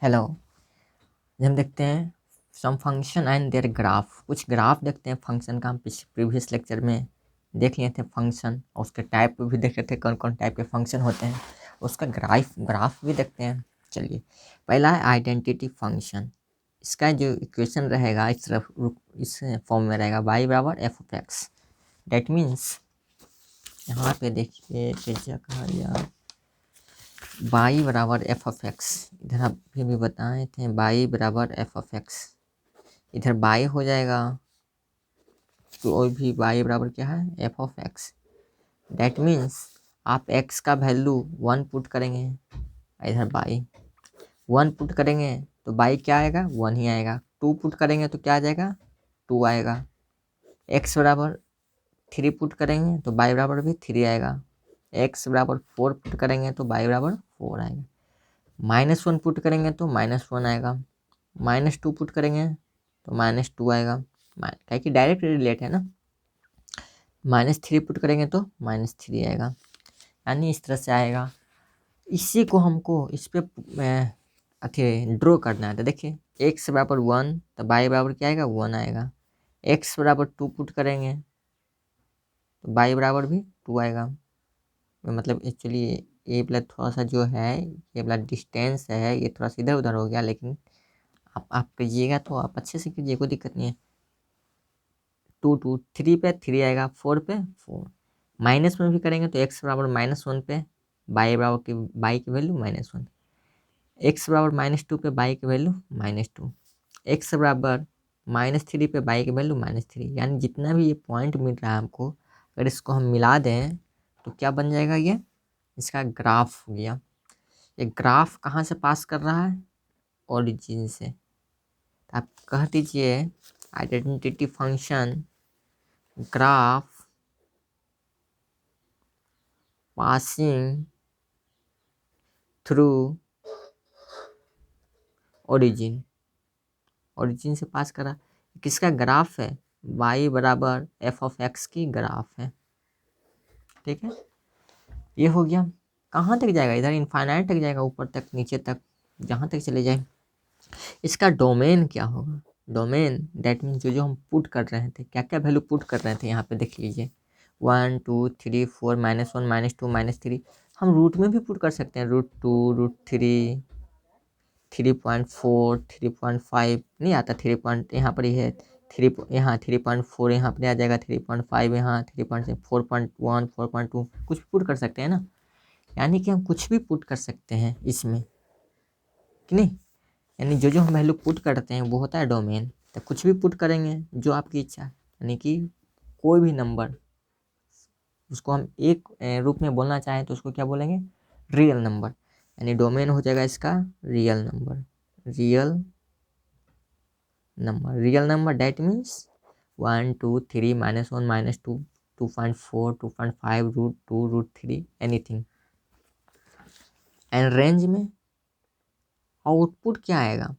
Hello. हम देखते हैं सम फंक्शन एंड देयर ग्राफ। कुछ ग्राफ देखते हैं फंक्शन का। हम प्रीवियस लेक्चर में देख लिए थे फंक्शन, और उसके टाइप भी देख रहे थे कौन कौन टाइप के फंक्शन होते हैं। उसका ग्राफ भी देखते हैं। चलिए, पहला है आइडेंटिटी फंक्शन। इसका जो इक्वेशन रहेगा इस फॉर्म में रहेगा y बराबर F of x. That means यहाँ पे देखिए क्या कहा गया, y बराबर एफ ऑफ एक्स। इधर आप भी बताए थे y बराबर एफ ऑफ एक्स। इधर y हो जाएगा तो और भी y बराबर क्या है F of x. That means आप x का वैल्यू 1 पुट करेंगे, इधर y 1 पुट करेंगे तो y क्या आएगा 1 ही आएगा। 2 पुट करेंगे तो क्या आ जाएगा 2 आएगा। x बराबर 3 पुट करेंगे तो y बराबर भी 3 आएगा। x बराबर 4 पुट करेंगे तो y बराबर 4 आएगा। -1 पुट करेंगे तो -1 आएगा। -2 पुट करेंगे तो -2 आएगा, क्या कि डायरेक्ट रिलेट है ना। -3 पुट करेंगे तो -3 आएगा, यानी इस तरह से आएगा। इसी को हमको इस पे ड्रॉ करना है। तो देखिए x बराबर 1 तो y बराबर क्या आएगा 1 आएगा। x बराबर 2 पुट करेंगे तो y बराबर भी 2 आएगा। मतलब एक्चुअली ये वाला थोड़ा सा जो है, ये वाला डिस्टेंस है, ये थोड़ा सा इधर उधर हो गया, लेकिन आप कीजिएगा तो आप अच्छे से कीजिए, कोई दिक्कत नहीं है। 2 3 पे 3 आएगा, 4 पे 4। माइनस में भी करेंगे तो x बराबर -1 पे y बराबर की वैल्यू -1। x बराबर -2 पे y की वैल्यू -2। x बराबर -3 पे y की वैल्यू -3। यानी जितना भी ये पॉइंट मिल रहा है हमको, अगर इसको हम मिला दें तो क्या बन जाएगा, ये इसका ग्राफ हो गया। ये ग्राफ कहाँ से पास कर रहा है, ओरिजिन से। तो आप कह दीजिए identity function graph passing through origin. Origin से पास करा, किसका ग्राफ है y बराबर एफ ऑफ एक्स की ग्राफ है। ठीक है, ये हो गया। कहाँ तक जाएगा, इधर इनफाइनाइट तक जाएगा, ऊपर तक नीचे तक जहाँ तक चले जाए। इसका डोमेन क्या होगा, डोमेन डेट मीन्स जो जो हम पुट कर रहे थे, क्या क्या वैल्यू पुट कर रहे थे यहाँ पे देख लीजिए। 1 2 3 4 -1 -2 -3। हम रूट में भी पुट कर सकते हैं, √2 √3 3.4 3.5 नहीं आता, 3 पॉइंट यहाँ पर ही है। 3 यहाँ 3.4 यहाँ पर आ जाएगा, 3.5 यहाँ 3.6 4.1 4.2 कुछ भी पुट कर सकते हैं ना। यानी कि हम कुछ भी पुट कर सकते हैं इसमें, कि नहीं। यानी जो जो हम वैल्यू पुट करते हैं वो होता है डोमेन। तो कुछ भी पुट करेंगे जो आपकी इच्छा है, यानी कि कोई भी नंबर, उसको हम एक रूप में बोलना चाहें तो उसको क्या बोलेंगे, रियल नंबर। यानी डोमेन हो जाएगा इसका real number. Real number that means 1 2 3 -1 -2 2.4 2.5 √2 √3 anything. And range में आउटपुट क्या आएगा,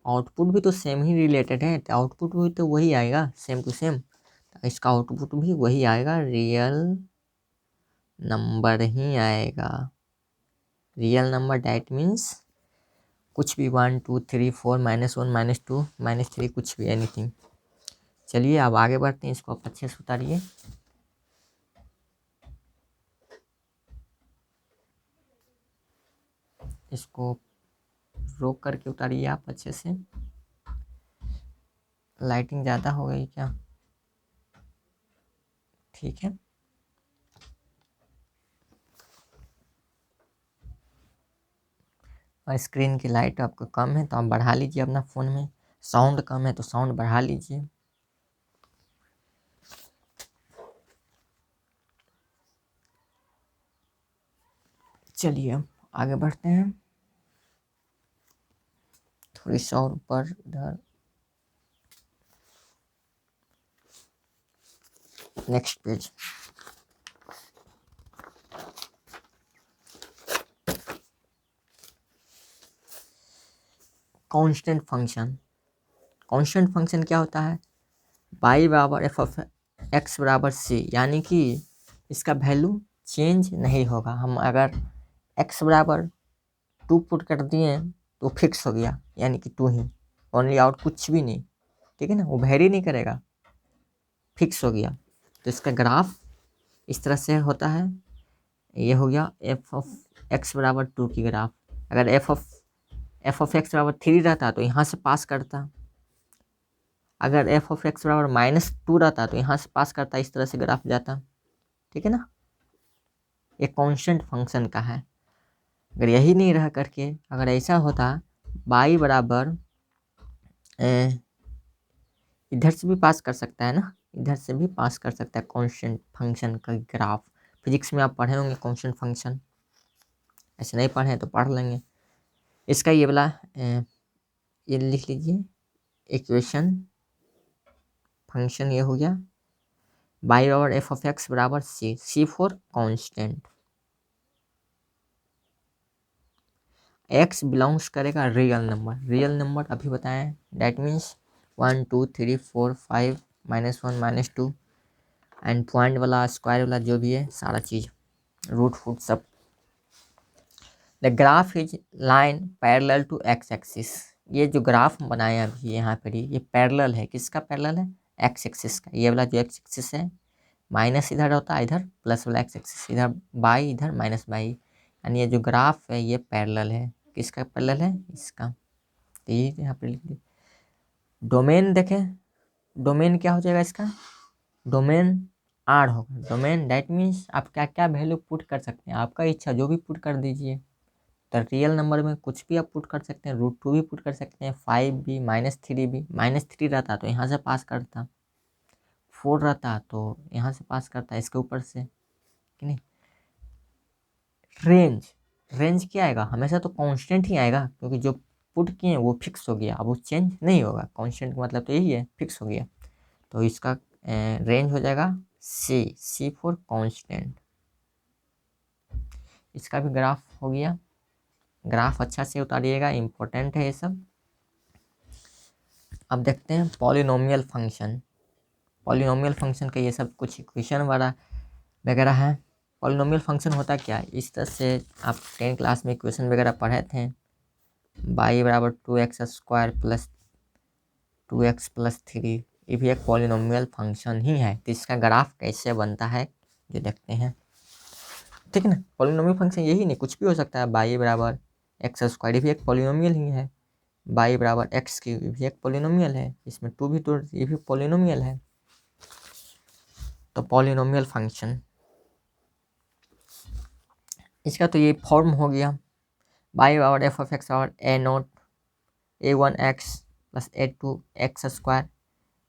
आउटपुट भी तो सेम ही रिलेटेड है, तो आउटपुट भी तो वही आएगा सेम टू सेम। तो इसका आउटपुट भी वही आएगा, रियल नंबर ही आएगा। रियल नंबर डेट मीन्स कुछ भी 1 2 3 4 -1 -2 -3 कुछ भी एनीथिंग। चलिए अब आगे बढ़ते हैं, इसको आप अच्छे से उतारिए। इसको रोक करके उतारिए आप अच्छे से। लाइटिंग ज़्यादा हो गई क्या, ठीक है। और स्क्रीन की लाइट आपको कम है तो आप बढ़ा लीजिए अपना फ़ोन में। साउंड कम है तो साउंड बढ़ा लीजिए। चलिए अब आगे बढ़ते हैं, थोड़ी सी और ऊपर इधर। Next page. Constant function. Constant function क्या होता है, y बराबर एफ ऑफ एक्स बराबर सी, यानी कि इसका वैल्यू चेंज नहीं होगा। हम अगर x बराबर 2 पुट कर दिए तो फिक्स हो गया, यानी कि 2 ही, ओनली आउट कुछ भी नहीं, ठीक है ना, वो वेरी नहीं करेगा, फिक्स हो गया। तो इसका ग्राफ इस तरह से होता है। ये हो गया एफ ऑफ एक्स बराबर 2 की ग्राफ। अगर एफ ऑफ एक्स बराबर 3 रहता तो यहाँ से पास करता, अगर एफ ऑफ एक्स बराबर -2 रहता तो यहाँ से पास करता, इस तरह से ग्राफ जाता, ठीक है ना। ये कांस्टेंट फंक्शन का है। अगर यही नहीं रह करके अगर ऐसा होता y बराबर इधर से भी पास कर सकता है ना, इधर से भी पास कर सकता है कांस्टेंट फंक्शन का ग्राफ। फिजिक्स में आप पढ़े होंगे कांस्टेंट फंक्शन, ऐसे नहीं पढ़े तो पढ़ लेंगे। इसका ये वाला ये लिख लीजिए इक्वेशन, फंक्शन ये हो गया y बराबर एफ ऑफ एक्स बराबर C for constant. x belongs करेगा रियल नंबर अभी बताएं, डैट मीन्स 1 2 3 4 5 -1 -2 एंड पॉइंट वाला स्क्वायर वाला जो भी है सारा चीज़ रूट फूट सब। The graph is line parallel to X axis. ये जो ग्राफ बनाए अभी यहाँ पर ये पैरेलल है, किसका पैरेलल है, एक्स एक्सिस का। ये वाला जो एक्स एक्सिस है माइनस इधर होता है, इधर प्लस वाला एक्स एक्सिस, इधर बाई इधर माइनस बाई, यानी ये जो ग्राफ है ये पैरेलल है, किसका पैरेलल है, इसका। तो ये यहाँ पे लिख दी। डोमेन देखें, डोमेन क्या हो जाएगा इसका, डोमेन आर होगा। डोमेन दैट मीन्स आप क्या क्या वैल्यू पुट कर सकते हैं, आपका इच्छा जो भी पुट कर दीजिए। तो रियल नंबर में कुछ भी आप पुट कर सकते हैं, √2 भी पुट कर सकते हैं, 5 भी, -3 भी। -3 रहता तो यहाँ से पास करता, 4 रहता तो यहाँ से पास करता, इसके ऊपर से, कि नहीं। रेंज क्या आएगा, हमेशा तो कांस्टेंट ही आएगा, क्योंकि जो पुट किए वो फिक्स हो गया, अब वो चेंज नहीं होगा। कांस्टेंट का मतलब तो यही है, फिक्स हो गया। तो इसका रेंज हो जाएगा सी फॉर कांस्टेंट। इसका भी ग्राफ हो गया। ग्राफ अच्छा से उतारिएगा, इम्पोर्टेंट है ये सब। अब देखते हैं पॉलिनोमियल फंक्शन। पॉलिनोमियल फंक्शन का ये सब कुछ इक्वेशन वगैरह है। पॉलिनोमियल फंक्शन होता क्या है, इस तरह से आप 10 क्लास में इक्वेशन वगैरह पढ़े थे। y बराबर 2x square plus 2x plus 3, ये भी एक पॉलिनोमियल फंक्शन ही है। तो इसका ग्राफ कैसे बनता है जो देखते हैं, ठीक है ना। पॉलिनोमियल फंक्शन यही नहीं, कुछ भी हो सकता है। y बराबर एक्स स्क्वायर, ये भी एक पॉलिनोमियल ही है। y बराबर एक्स क्यूब, ये भी एक पॉलिनोमियल है। इसमें 2 भी तो ये भी पॉलिनोमियल है। तो पॉलिनोमियल फंक्शन, इसका तो ये फॉर्म हो गया, y बराबर एफ ऑफ एक्स बराबर a0 a1x plus a2x square,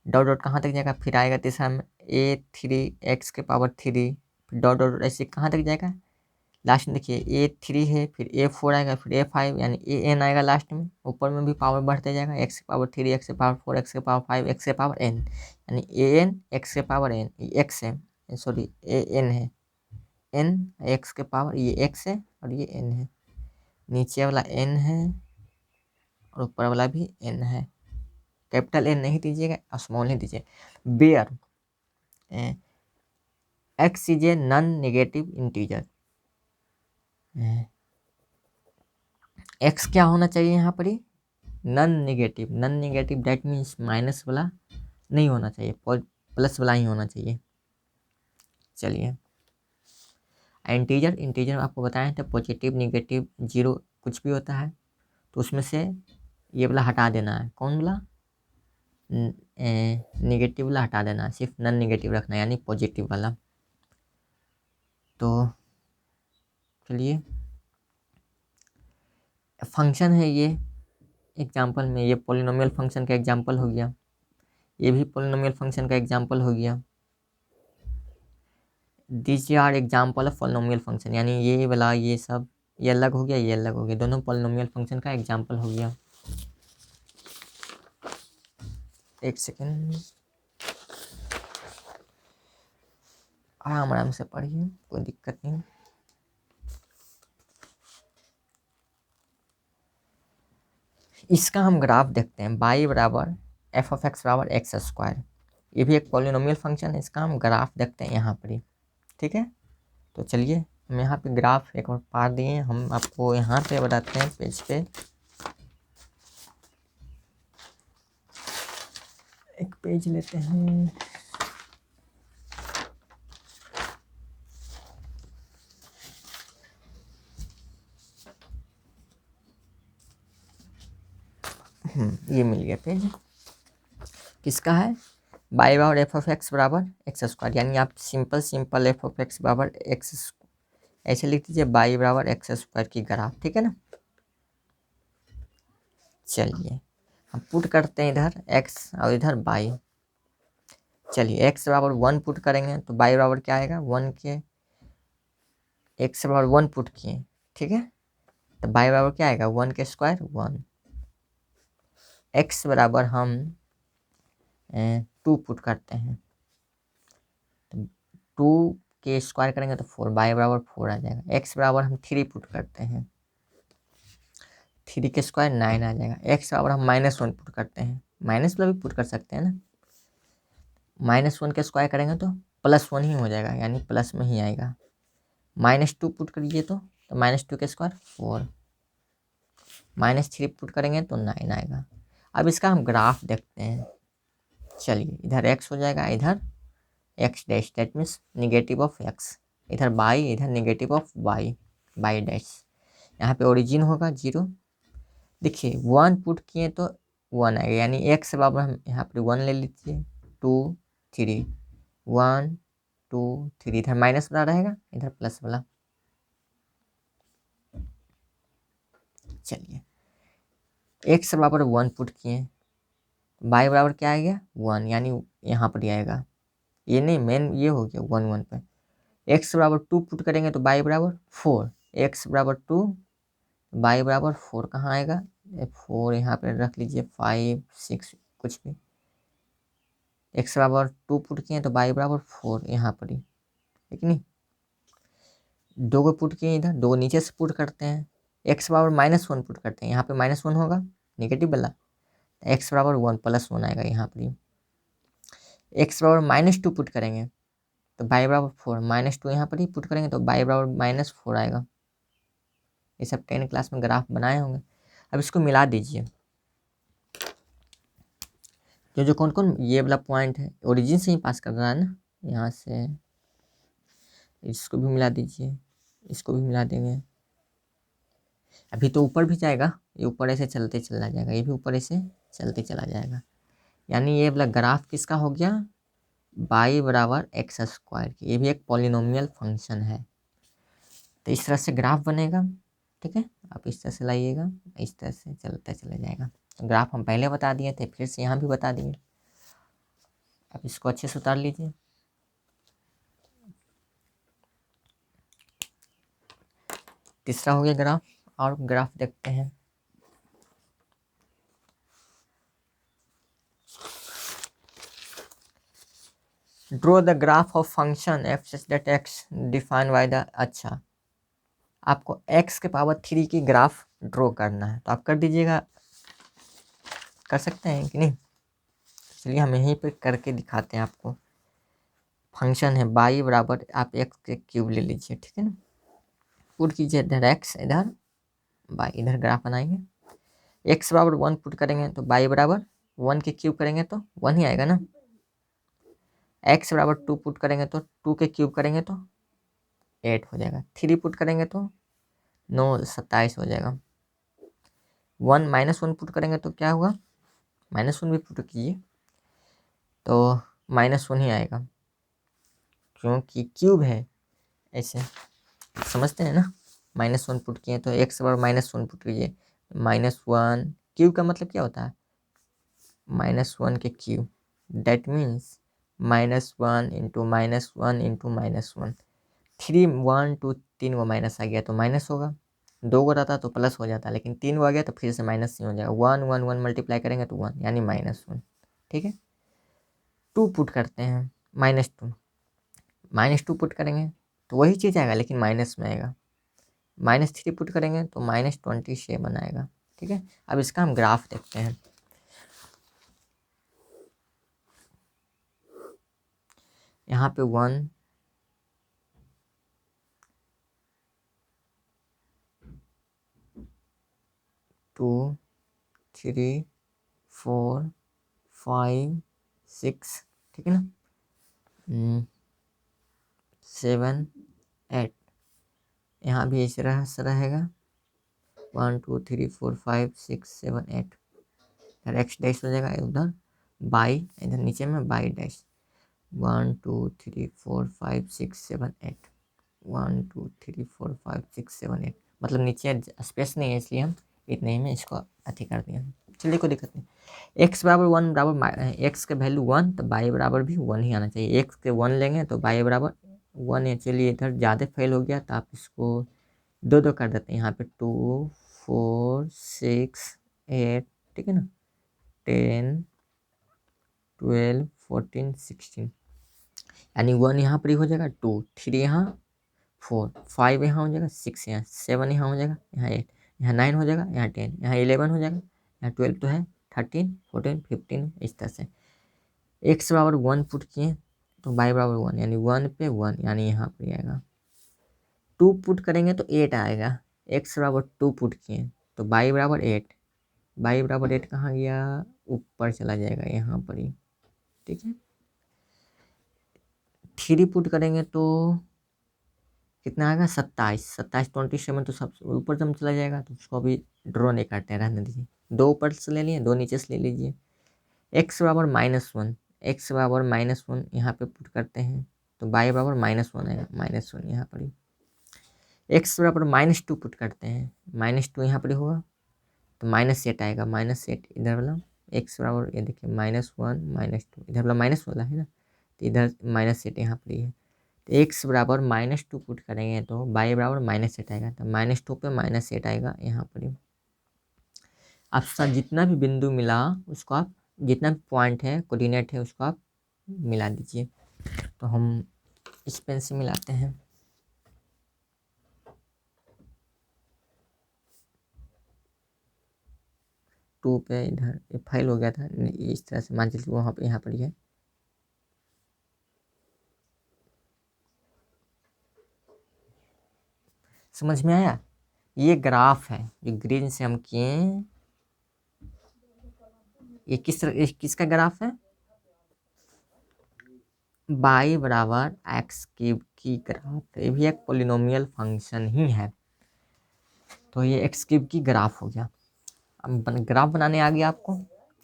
dot dot कहाँ तक जाएगा, फिर आएगा तीसरा में a3x के पावर 3, फिर डॉट डॉट ऐसे कहाँ तक जाएगा, लास्ट में देखिए a3 है, फिर a4 आएगा, फिर a5, यानी an आएगा लास्ट में। ऊपर में भी पावर बढ़ते जाएगा, x के पावर 3, x के पावर 4, x के पावर 5, x के पावर n, यानी an x के पावर n, ये x है, सॉरी an है, n x के पावर, ये x है और ये n है। नीचे वाला n है और ऊपर वाला भी n है। कैपिटल N नहीं दीजिएगा, स्मॉल नहीं दीजिए। Where x is a non negative integer. x क्या होना चाहिए यहाँ पर, non negative that means minus वाला नहीं होना चाहिए, प्लस वाला ही होना चाहिए। चलिए, इंटीजर आपको बताएं तो पॉजिटिव नेगेटिव जीरो कुछ भी होता है, तो उसमें से ये वाला हटा देना है। कौन वाला, नेगेटिव वाला हटा देना है, सिर्फ नॉन नेगेटिव रखना है, यानी पॉजिटिव वाला। तो चलिए, फंक्शन है ये एग्जाम्पल में, ये पॉलिनोमियल फंक्शन का एग्जाम्पल हो गया, ये भी पॉलिनोमियल फंक्शन का एग्जाम्पल हो गया। This are example of polynomial function, यानी ये वाला ये सब ये अलग हो गया, ये अलग हो गया, दोनों पॉलिनोमियल फंक्शन का एग्जाम्पल हो गया। एक सेकेंड, आराम से पढ़िए, कोई दिक्कत नहीं। इसका हम ग्राफ देखते हैं, y बराबर एफ ऑफ एक्स बराबर एक्स स्क्वायर, ये भी एक पॉलिनोमियल फंक्शन है। इसका हम ग्राफ देखते हैं यहाँ पर ही, ठीक है। तो चलिए, हम यहाँ पे ग्राफ एक और पढ़ दिए, हम आपको यहाँ पे बताते हैं पेज पे। पेज लेते हैं। ये मिल गया पेज। किसका है? बाई बराबर एफ ऑफ एक्स बराबर एक्स स्क्वायर, यानी आप सिंपल एफ ऑफ एक्स बराबर एक्स ऐसे लिख दीजिए, बाई बराबर एक्स स्क्वायर की ग्राफ, ठीक है ना। चलिए हम पुट करते हैं इधर एक्स और इधर बाई। चलिए एक्स बराबर 1 पुट करेंगे तो बाई बराबर क्या आएगा, 1 के एक्स बराबर 1 पुट किए, ठीक है, तो बाई बराबर क्या आएगा, 1 के स्क्वायर 1। एक्स बराबर हम 2 पुट करते हैं, तो 2 के स्क्वायर करेंगे तो 4, बाई बराबर 4 आ जाएगा। एक्स बराबर हम 3 पुट करते हैं, 3 के स्क्वायर 9 आ जाएगा। एक्स बराबर हम -1 पुट करते हैं, माइनस वाला भी पुट कर सकते हैं ना, -1 के स्क्वायर करेंगे तो +1 ही हो जाएगा, यानी प्लस में ही आएगा। -2 पुट करिए तो -2 के स्क्वायर 4, -3 पुट करेंगे तो 9 आएगा। अब इसका हम ग्राफ देखते हैं। चलिए इधर एक्स हो जाएगा, इधर x dash, that means negative of x, इधर बाई, इधर negative of by, by dash. यहाँ पे ओरिजिन होगा 0। देखिए 1 पुट किए तो 1 आएगा, यानी एक्स बराबर हम यहाँ पर 1 ले लीजिए, 2 3, 1 2 3, इधर माइनस वाला रहेगा, इधर प्लस वाला। चलिए एक्स बराबर 1 पुट किए, बाई बराबर क्या आ गया 1, यानी यहाँ पर ही आएगा, ये नहीं मेन ये हो गया 1 1 पे। एक्स बराबर 2 पुट करेंगे तो बाई बराबर 4, एक्स बराबर 2, बाई बराबर 4 कहाँ आएगा, 4 यहाँ पे रख लीजिए, 5 6 कुछ भी। एक्स बराबर 2 पुट किए तो बाई बराबर 4 यहाँ पर ही, ठीक नहीं। 2 को पुट किए इधर, 2 नीचे से पुट करते हैं, एक्स बराबर -1 पुट करते हैं, यहाँ पे -1 होगा निगेटिव वाला, एक्स बराबर 1 +1 आएगा यहाँ पर ही। एक्स बराबर -2 पुट करेंगे तो बाई बराबर 4, -2 यहाँ पर ही पुट करेंगे तो बाई बराबर -4 आएगा। ये सब 10 क्लास में ग्राफ बनाए होंगे। अब इसको मिला दीजिए, जो कौन कौन ये वाला पॉइंट है ओरिजिन से ही पास कर रहा है ना, यहाँ से इसको भी मिला दीजिए, इसको भी मिला देंगे। अभी तो ऊपर भी जाएगा, ये ऊपर ऐसे चलते चला जाएगा, ये भी ऊपर ऐसे चलते चला जाएगा, यानी ये वाला ग्राफ किसका हो गया, बाई बराबर एक्स स्क्वायर की। ये भी एक पॉलिनोमियल फंक्शन है। तो इस तरह से ग्राफ बनेगा, ठीक है। आप इस तरह से लाइएगा, इस तरह से चलता चला जाएगा। तो ग्राफ हम पहले बता दिए थे, फिर से यहाँ भी बता दिए। आप इसको अच्छे से उतार लीजिए। तीसरा हो गया ग्राफ, और ग्राफ देखते हैं। Draw the graph of function F such that x define by the, अच्छा आपको x के पावर 3 की ग्राफ ड्रॉ करना है, तो आप कर दीजिएगा, कर सकते हैं कि नहीं। चलिए हम यहीं पे करके दिखाते हैं आपको। फंक्शन है बाई बराबर आप x के क्यूब ले लीजिए, ठीक है ना। पुट कीजिए इधर x, इधर बाई, इधर ग्राफ बनाएंगे। x बराबर 1 पुट करेंगे तो बाई बराबर 1 के क्यूब करेंगे तो 1 ही आएगा ना। x बराबर 2 पुट करेंगे तो 2 के क्यूब करेंगे तो 8 हो जाएगा। 3 पुट करेंगे तो 9 27 हो जाएगा। 1 -1 पुट करेंगे तो क्या हुआ, -1 भी पुट कीजिए तो -1 ही आएगा, क्योंकि क्यूब है, ऐसे समझते हैं ना। -1 पुट किए तो x बराबर -1 पुट कीजिए, -1 क्यूब का मतलब क्या होता है, -1 के cube, that means -1 into -1 into -1। 3 1 2 3 वो माइनस आ गया तो माइनस होगा, 2 को रहता तो प्लस हो जाता, लेकिन 3 को आ गया तो फिर से माइनस ही हो जाएगा। 1 1 1 मल्टीप्लाई करेंगे तो 1, यानी -1, ठीक है। 2 पुट करते हैं, -2, -2 पुट करेंगे तो वही चीज़ आएगा, लेकिन माइनस में आएगा। -3 पुट करेंगे तो -27 आएगा, ठीक है। अब इसका हम ग्राफ देखते हैं। यहाँ पे 1 2 3 4 5 6, ठीक है ना, 7 8, यहाँ भी इस तरह से रहेगा 1 2 3 4 5 6 7 8, इधर एक्स डैश हो जाएगा, उधर बाई, इधर नीचे में बाई डैश 1 2 3 4 5 6 7 8, 1 2 3 4 5 6 7 8, मतलब नीचे स्पेस नहीं है इसलिए हम इतने ही में इसको अति कर दिया। चलिए कोई दिक्कत नहीं। एक्स बराबर 1 बराबर एक्स के वैल्यू 1, तो बाई बराबर भी 1 ही आना चाहिए। एक्स के 1 लेंगे तो बाई बराबर 1 है। चलिए इधर ज़्यादा फेल हो गया तो आप इसको दो दो कर देते हैं, यहाँ पे 2 4 6 8, ठीक है ना, 10 12 14 16, यानी 1 यहाँ पर ही हो जाएगा, 2 3 यहाँ, 4 5 यहाँ हो जाएगा, 6 यहाँ, 7 यहाँ हो जाएगा, यहाँ 8, यहाँ 9 हो जाएगा, यहाँ 10, यहाँ 11 हो जाएगा, यहाँ 12 तो है, 13 14 15, इस तरह से। एक्स बराबर 1 पुट किए तो बाई बराबर 1, यानी 1 पे 1, यानी यहाँ पर आएगा। 2 पुट करेंगे तो 8 आएगा। एक्स बराबर 2 पुट किए तो बाई बराबर 8, बाई बराबर 8 कहाँ गया, ऊपर चला जाएगा यहाँ पर ही, ठीक है। 3 पुट करेंगे तो कितना आएगा, 27, 27 तो सब ऊपर जम चला जाएगा, तो उसको अभी ड्रॉ नहीं करते हैं, रहने दीजिए। 2 ऊपर से ले लिए, 2 नीचे से ले लीजिए। एक्स बराबर -1, एक्स बराबर -1 यहाँ पे पुट करते हैं तो बाई बराबर -1 आएगा, -1 यहाँ पर ही। एक्स बराबर -2 पुट करते हैं, -2 यहाँ पर ही होगा तो -8 आएगा, -8 इधर वाला। एक्स बराबर ये देखिए -1 -2, इधर वाला माइनस वाला है ना, तो इधर -8 यहाँ पर ही है। तो एक्स बराबर -2 पुट करेंगे तो बाई बराबर -8 आएगा, तो -2 पे -8 आएगा यहाँ पर ही। आपका जितना भी बिंदु मिला उसको आप, जितना भी पॉइंट है कोऑर्डिनेट है उसको आप मिला दीजिए। तो हम इस पेन से मिलाते हैं। टू पे इधर ये फाइल हो गया था, इस तरह से मान लीजिए वहाँ पे यहाँ पर ही है। समझ में आया? ये ग्राफ है जो ग्रीन से हम किए, ये किसका ग्राफ है, बाई बराबर एक्स क्यूब की ग्राफ। ये भी एक पोलिनोमियल फंक्शन ही है, तो ये एक्स क्यूब की ग्राफ हो गया। अब ग्राफ बनाने आ गया आपको,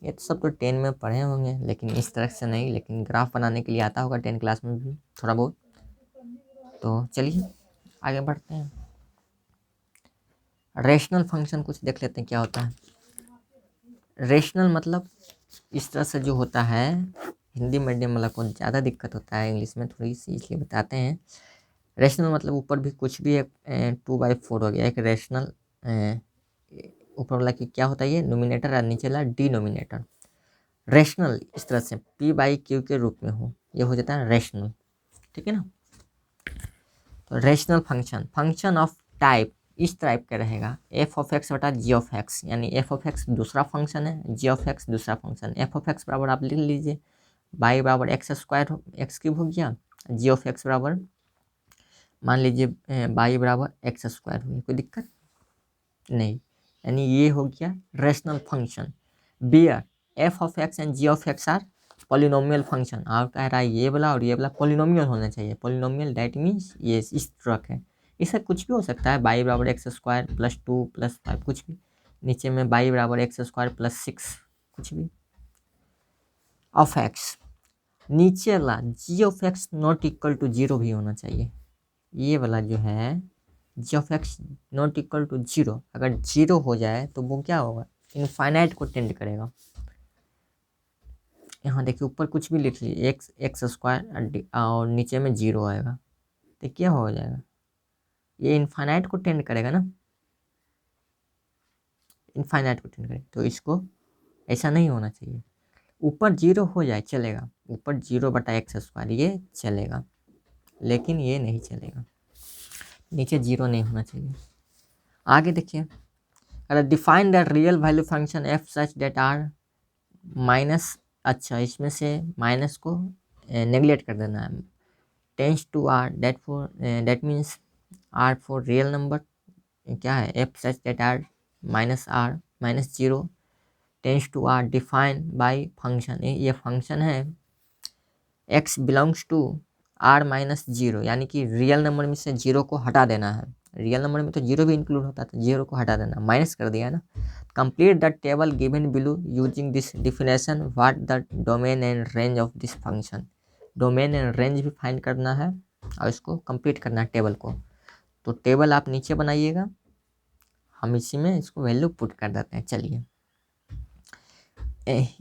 ये तो सब तो 10 में पढ़े होंगे, लेकिन इस तरह से नहीं, लेकिन ग्राफ बनाने के लिए आता होगा 10 क्लास में भी थोड़ा बहुत। तो चलिए आगे बढ़ते हैं। रेशनल फंक्शन कुछ देख लेते हैं क्या होता है। रेशनल मतलब इस तरह से जो होता है, हिंदी मीडियम वाला को ज़्यादा दिक्कत होता है, इंग्लिश में थोड़ी सी, इसलिए बताते हैं। रेशनल मतलब ऊपर भी कुछ भी एक 2/4 हो गया, एक रेशनल ऊपर वाला की क्या होता है, ये नोमिनेटर और नीचे वाला डिनोमिनेटर। रेशनल इस तरह से p/q के रूप में हो, ये हो जाता है रेशनल, ठीक है ना। तो रेशनल फंक्शन ऑफ टाइप इस टाइप का रहेगा, f(x) बटा g(x), यानी f(x) दूसरा फंक्शन है, g(x) दूसरा फंक्शन। f(x) बराबर आप लिख लीजिए बाई बराबर x² x³ हो गया, g(x) बराबर मान लीजिए बाई बराबर x² हो गया, कोई दिक्कत नहीं। यानी ये हो गया rational function where f(x) and g(x) are polynomial function. और कह रहा है ये वाला और ये वाला पॉलिनोमियल होना चाहिए। पॉलिनोमियल दैट मीन्स ये इस तरह है, इससे कुछ भी हो सकता है, बाई बराबर x² + 2 + 5 कुछ भी, नीचे में बाई बराबर x² + 6 कुछ भी। ऑफ एक्स नीचे वाला g(x) नॉट इक्वल टू 0 भी होना चाहिए। ये वाला जो है g(x) नॉट इक्वल टू 0, अगर 0 हो जाए तो वो क्या होगा, इनफाइनाइट को टेंड करेगा। यहाँ देखिए ऊपर कुछ भी लिख लीजिए x² और नीचे में 0 आएगा तो क्या हो जाएगा, ये इनफाइनाइट को टेंड करेगा ना, इनफाइनाइट को टेंड करेगा। तो इसको ऐसा नहीं होना चाहिए, ऊपर 0 हो जाए चलेगा, ऊपर 0/x² ये चलेगा, लेकिन ये नहीं चलेगा, नीचे 0 नहीं होना चाहिए। आगे देखिए, अगर define that real value function f such that R minus, अच्छा इसमें से माइनस को नेगलेक्ट कर देना है, tends to R that means R for real number, क्या है f such that R -r -0 tends to R define by function. ये फंक्शन है X belongs to R minus zero, यानी कि रियल नंबर में से जीरो को हटा देना है। रियल नंबर में तो जीरो भी इंक्लूड होता है, तो जीरो को हटा देना, माइनस कर दिया ना। Complete the table given below using this definition what the domain and range of this function. Domain and range भी फाइंड करना है और इसको कंप्लीट करना है टेबल को। तो टेबल आप नीचे बनाइएगा, हम इसी में इसको वैल्यू पुट कर देते हैं। चलिए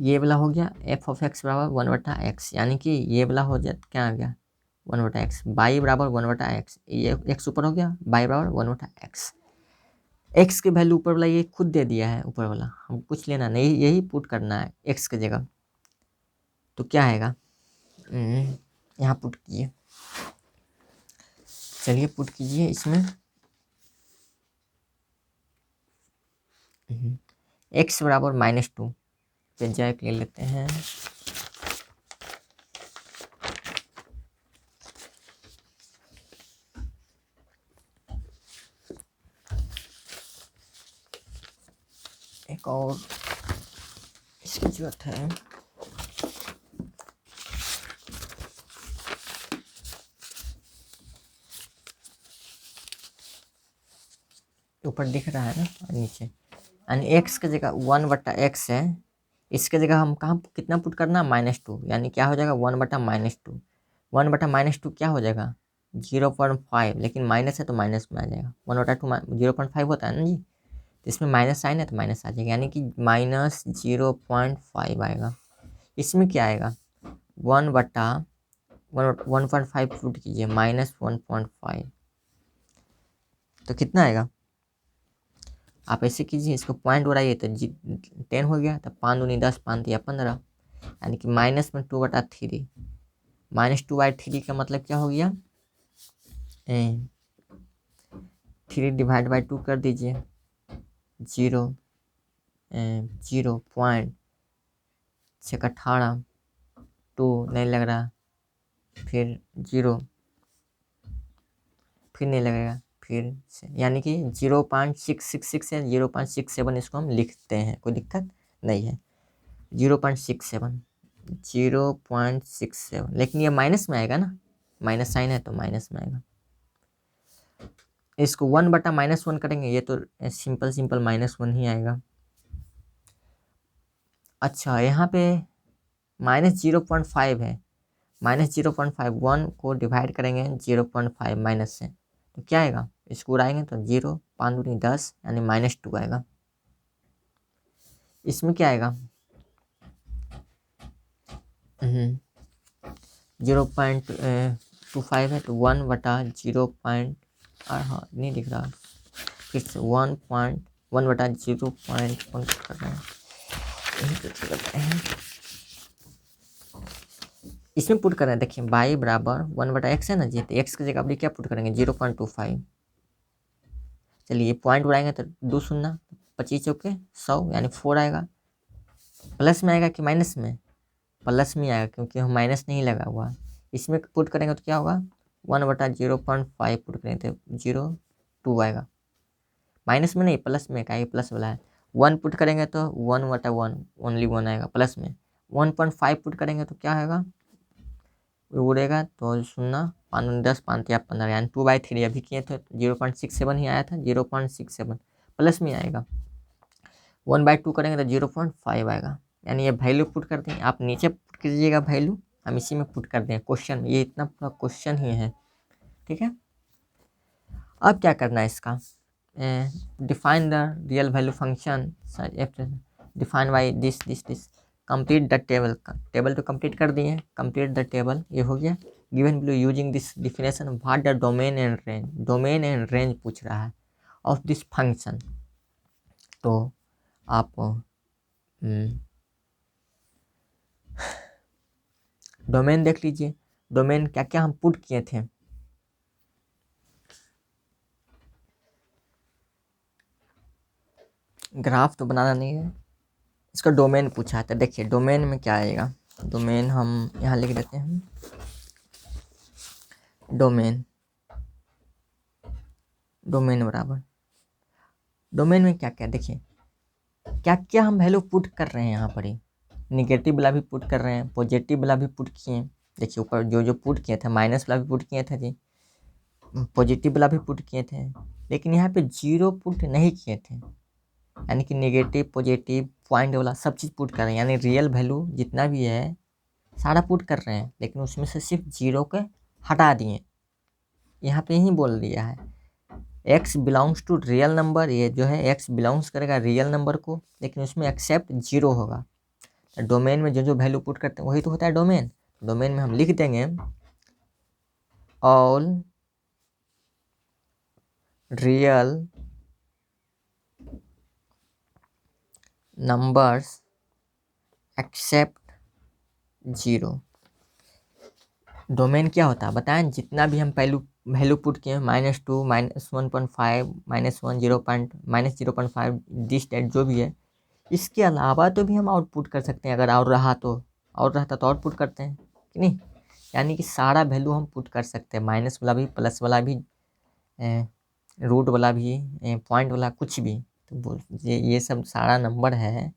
ये वाला हो गया एफ ऑफ एक्स बराबर 1/x, यानी कि ये वाला हो जाए क्या आ गया 1/x, बाई बराबर 1/x, ये एक्स ऊपर हो गया, बाई बराबर 1/x। एक्स की वैल्यू ऊपर वाला ये खुद दे दिया है, ऊपर वाला हम कुछ लेना नहीं, यही पुट करना है एक्स की जगह। तो क्या आएगा, यहाँ पुट कीजिए, चलिए पुट कीजिए इसमें। एक्स बराबर -2 पे जैक ले लेते हैं। एक और इसकी जरूरत है, ऊपर दिख रहा है ना नीचे, यानी एक्स की जगह 1/x है, इसके जगह हम कहाँ कितना पुट करना -2, यानी क्या हो जाएगा 1/-2। 1/-2 क्या हो जाएगा 0.5, लेकिन माइनस है तो माइनस में आ जाएगा। 1/2 0.5 होता है ना जी, तो इसमें माइनस साइन है तो माइनस आ जाएगा, यानी कि -0.5 आएगा। इसमें क्या आएगा 1/1.5 पुट कीजिए, -1.5, तो कितना आएगा, आप ऐसे कीजिए, इसको पॉइंट उड़ाइए तो 10 हो गया, तो 5 दूनी 10, 5 या 15, यानी कि -2/3। -2/3 का मतलब क्या हो गया, 3 डिवाइड बाई 2 कर दीजिए, 0.618, 2 नहीं लग रहा, फिर 0, फिर नहीं लगेगा, फिर से, यानी कि 0.666 है, 0.67 इसको हम लिखते हैं, कोई दिक्कत नहीं है। 0.67, 0.67, लेकिन ये माइनस में आएगा ना, माइनस साइन है तो माइनस में आएगा। इसको 1/-1 करेंगे, ये तो सिंपल -1 ही आएगा। अच्छा यहाँ पे -0.5 है, -0.5, 1 को डिवाइड करेंगे 0.5 माइनस से, तो क्या आएगा, इसको उड़ाएंगे तो 0, 5 दूनी 10, यानी -2 आएगा। इसमें क्या आएगा 0.25 है, तो 1/0. हाँ नहीं दिख रहा, फिर से 1/0.1 कर रहे हैं, यहीं पे तो करते हैं, इसमें पुट कर रहे हैं। देखिए बाई बराबर 1/x है ना जी, तो एक्स की जगह अपनी क्या पुट करेंगे 0.25। चलिए पॉइंट उड़ाएंगे तो 2 शून्य 25 चौके 100, यानी 4 आएगा। प्लस में आएगा कि माइनस में, प्लस में आएगा क्योंकि हम माइनस नहीं लगा हुआ। इसमें पुट करेंगे तो क्या होगा 1/0.5 पुट करेंगे तो 0.2 आएगा, माइनस में नहीं प्लस में, का ये प्लस वाला है। 1 पुट करेंगे तो 1/1 ओनली 1 आएगा प्लस में। 1.5 पुट करेंगे तो क्या आएगा, उड़ेगा तो 0, 5 10, 5 या 15, यानी 2/3 अभी किए थे 0.67 ही आया था, 0.67 प्लस में आएगा। 1/2 करेंगे तो 0.5 आएगा, यानी ये वैल्यू पुट कर दें, आप नीचे पुट कीजिएगा वैल्यू, हम इसी में पुट कर दें क्वेश्चन में, ये इतना पूरा क्वेश्चन ही है, ठीक है। अब क्या करना है इसका, define the real value function, define by this complete the table, table तो कंप्लीट कर दिए, कंप्लीट द टेबल ये हो गया। Given below using this definition what the domain and range, domain and range पूछ रहा है ऑफ दिस फंक्शन। तो आप डोमेन देख लीजिए, डोमेन क्या क्या हम पुट किए थे, ग्राफ तो बनाना नहीं है, इसका डोमेन पूछा है। तो देखिए डोमेन में क्या आएगा, डोमेन हम यहाँ लिख देते हैं, डोमेन, डोमेन बराबर, डोमेन में क्या क्या, देखिए क्या क्या हम वैल्यू पुट कर रहे हैं यहाँ पर ही, निगेटिव वाला भी पुट कर रहे हैं, पॉजिटिव वाला भी पुट किए, देखिए ऊपर जो जो पुट किए थे, माइनस वाला भी पुट किए थे जी, पॉजिटिव वाला भी पुट किए थे, लेकिन यहाँ पे जीरो पुट नहीं किए थे, यानी कि नेगेटिव पॉजिटिव पॉइंट वाला सब चीज़ पुट कर रहे हैं, यानी रियल वैल्यू जितना भी है सारा पुट कर रहे हैं, लेकिन उसमें से सिर्फ जीरो के हटा दिए। यहाँ पे ही बोल दिया है X belongs to real number, ये जो है एक्स बिलोंग्स करेगा रियल नंबर को, लेकिन उसमें एक्सेप्ट जीरो होगा। डोमेन में जो जो वैल्यू पुट करते हैं वही तो होता है डोमेन। डोमेन में हम लिख देंगे all real numbers except zero. Domain क्या होता है बताएं, जितना भी हम पहलू वैल्यू पुट किए -2 -1.5 -1 -0.5 दिस डेट जो भी है, इसके अलावा तो भी हम आउटपुट कर सकते हैं, अगर और रहा तो, और रहता तो आउटपुट करते हैं कि नहीं, यानी कि सारा वैल्यू हम पुट कर सकते हैं, माइनस वाला भी प्लस वाला भी रूट वाला भी पॉइंट वाला कुछ भी। तो ये सब सारा नंबर है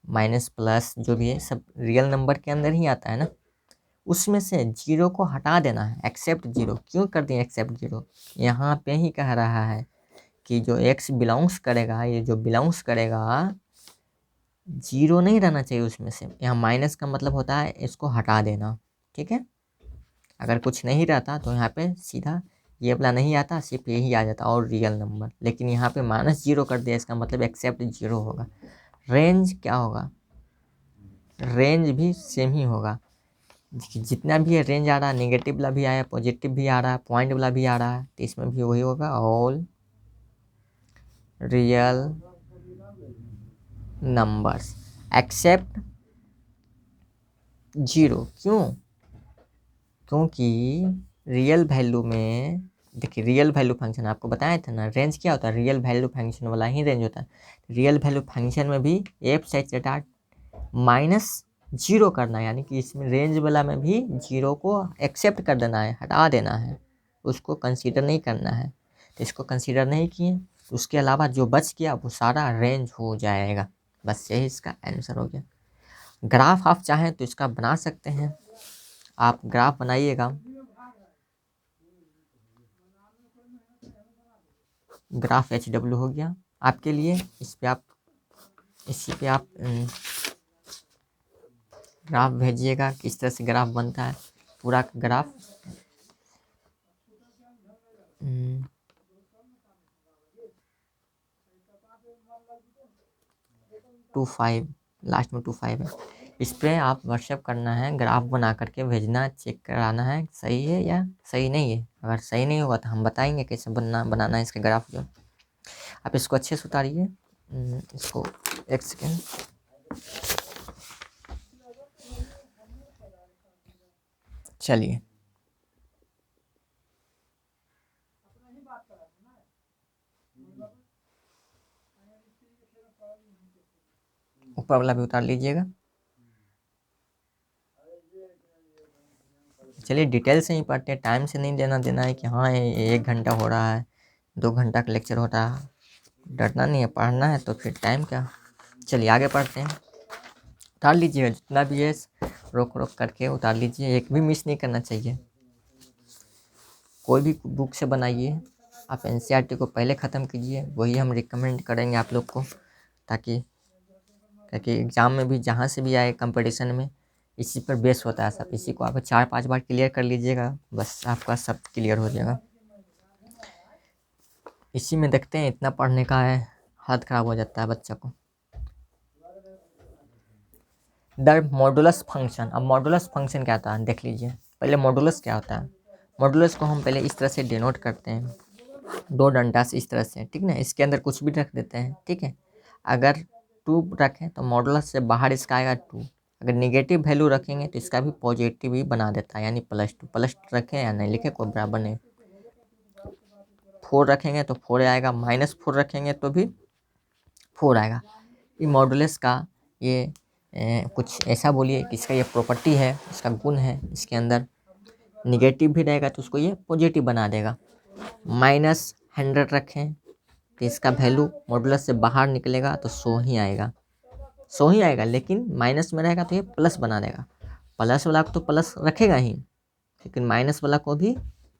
माइनस प्लस जो भी है सब रियल नंबर के अंदर ही आता है ना, उसमें से जीरो को हटा देना है, एक्सेप्ट जीरो। क्यों कर दिए एक्सेप्ट जीरो, यहाँ पे ही कह रहा है कि जो एक्स बिलोंग्स करेगा, ये जो बिलोंग्स करेगा जीरो नहीं रहना चाहिए उसमें से। यहाँ माइनस का मतलब होता है इसको हटा देना, ठीक है। अगर कुछ नहीं रहता तो यहाँ पे सीधा ये वाला नहीं आता, सिर्फ यही आ जाता और रियल नंबर, लेकिन यहाँ पे -0 कर दिया, इसका मतलब एक्सेप्ट जीरो होगा। रेंज क्या होगा, रेंज भी सेम ही होगा, जितना भी है रेंज आ रहा है, नेगेटिव वाला भी आया, पॉजिटिव भी आ रहा है, पॉइंट वाला भी आ रहा है, तो इसमें भी वही होगा all real numbers except zero. क्यों, क्योंकि रियल वैल्यू में देखिए, रियल वैल्यू फंक्शन आपको बताया था ना, रेंज क्या होता है, रियल वैल्यू फंक्शन वाला ही रेंज होता है। रियल वैल्यू फंक्शन में भी एफ सेट डाट -0 करना है, यानी कि इसमें रेंज वाला में भी जीरो को एक्सेप्ट कर देना है, हटा देना है, उसको कंसीडर नहीं करना है। तो इसको कंसीडर नहीं किए तो उसके अलावा जो बच गया वो सारा रेंज हो जाएगा। बस यही इसका आंसर हो गया। ग्राफ आप चाहें तो इसका बना सकते हैं, आप ग्राफ बनाइएगा, ग्राफ HW हो गया आपके लिए। इस पे आप इसी पे आप ग्राफ भेजिएगा, किस तरह से ग्राफ बनता है पूरा ग्राफ। 25 लास्ट में 25 है। इस पे आप व्हाट्सएप करना है, ग्राफ बना करके भेजना, चेक कराना है सही है या सही नहीं है। अगर सही नहीं होगा तो हम बताएंगे कैसे बनाना है इसके ग्राफ जो। आप इसको अच्छे से उतारिए, इसको एक सेकेंड। चलिए ऊपर वाला भी उतार लीजिएगा। चलिए डिटेल से ही पढ़ते हैं, टाइम से नहीं देना देना है कि हाँ ये 1 घंटा हो रहा है, 2 घंटा का लेक्चर हो रहा है, डरना नहीं है, पढ़ना है तो फिर टाइम क्या। चलिए आगे पढ़ते हैं, उतार लीजिएगा जितना भी है, रोक रोक करके उतार लीजिए, एक भी मिस नहीं करना चाहिए। कोई भी बुक से बनाइए, आप NCERT को पहले ख़त्म कीजिए, वही हम रिकमेंड करेंगे आप लोग को, ताकि एग्ज़ाम में भी जहाँ से भी आए कंपटीशन में इसी पर बेस होता है सब। इसी को आप 4-5 बार क्लियर कर लीजिएगा, बस आपका सब क्लियर हो जाएगा। इसी में देखते हैं इतना पढ़ने का है, हालत ख़राब हो जाता है बच्चा को। द मॉडुलस फंक्शन, अब मॉडुलस फंक्शन क्या होता है देख लीजिए। पहले मॉडुलस क्या होता है, मॉडुलस को हम पहले इस तरह से डिनोट करते हैं, 2 डंडा से इस तरह से, ठीक ना, इसके अंदर कुछ भी रख देते हैं, ठीक है। अगर 2 रखें तो मॉडुलस से बाहर इसका आएगा 2, अगर नेगेटिव वैल्यू रखेंगे तो इसका भी पॉजिटिव ही बना देता है, यानी +2। +2 रखें या नहीं लिखे कोई बराबर नहीं। 4 रखेंगे तो 4 आएगा, -4 रखेंगे तो भी 4 आएगा। ये मॉडुलस का ये कुछ ऐसा बोलिए कि इसका ये प्रॉपर्टी है, इसका गुण है, इसके अंदर नेगेटिव भी रहेगा तो उसको ये पॉजिटिव बना देगा। -100 रखें तो इसका वैल्यू मॉडुलस से बाहर निकलेगा तो 100 ही आएगा, 100 ही आएगा, लेकिन माइनस में रहेगा तो ये प्लस बना देगा। प्लस वाला को तो प्लस रखेगा ही, लेकिन माइनस वाला को भी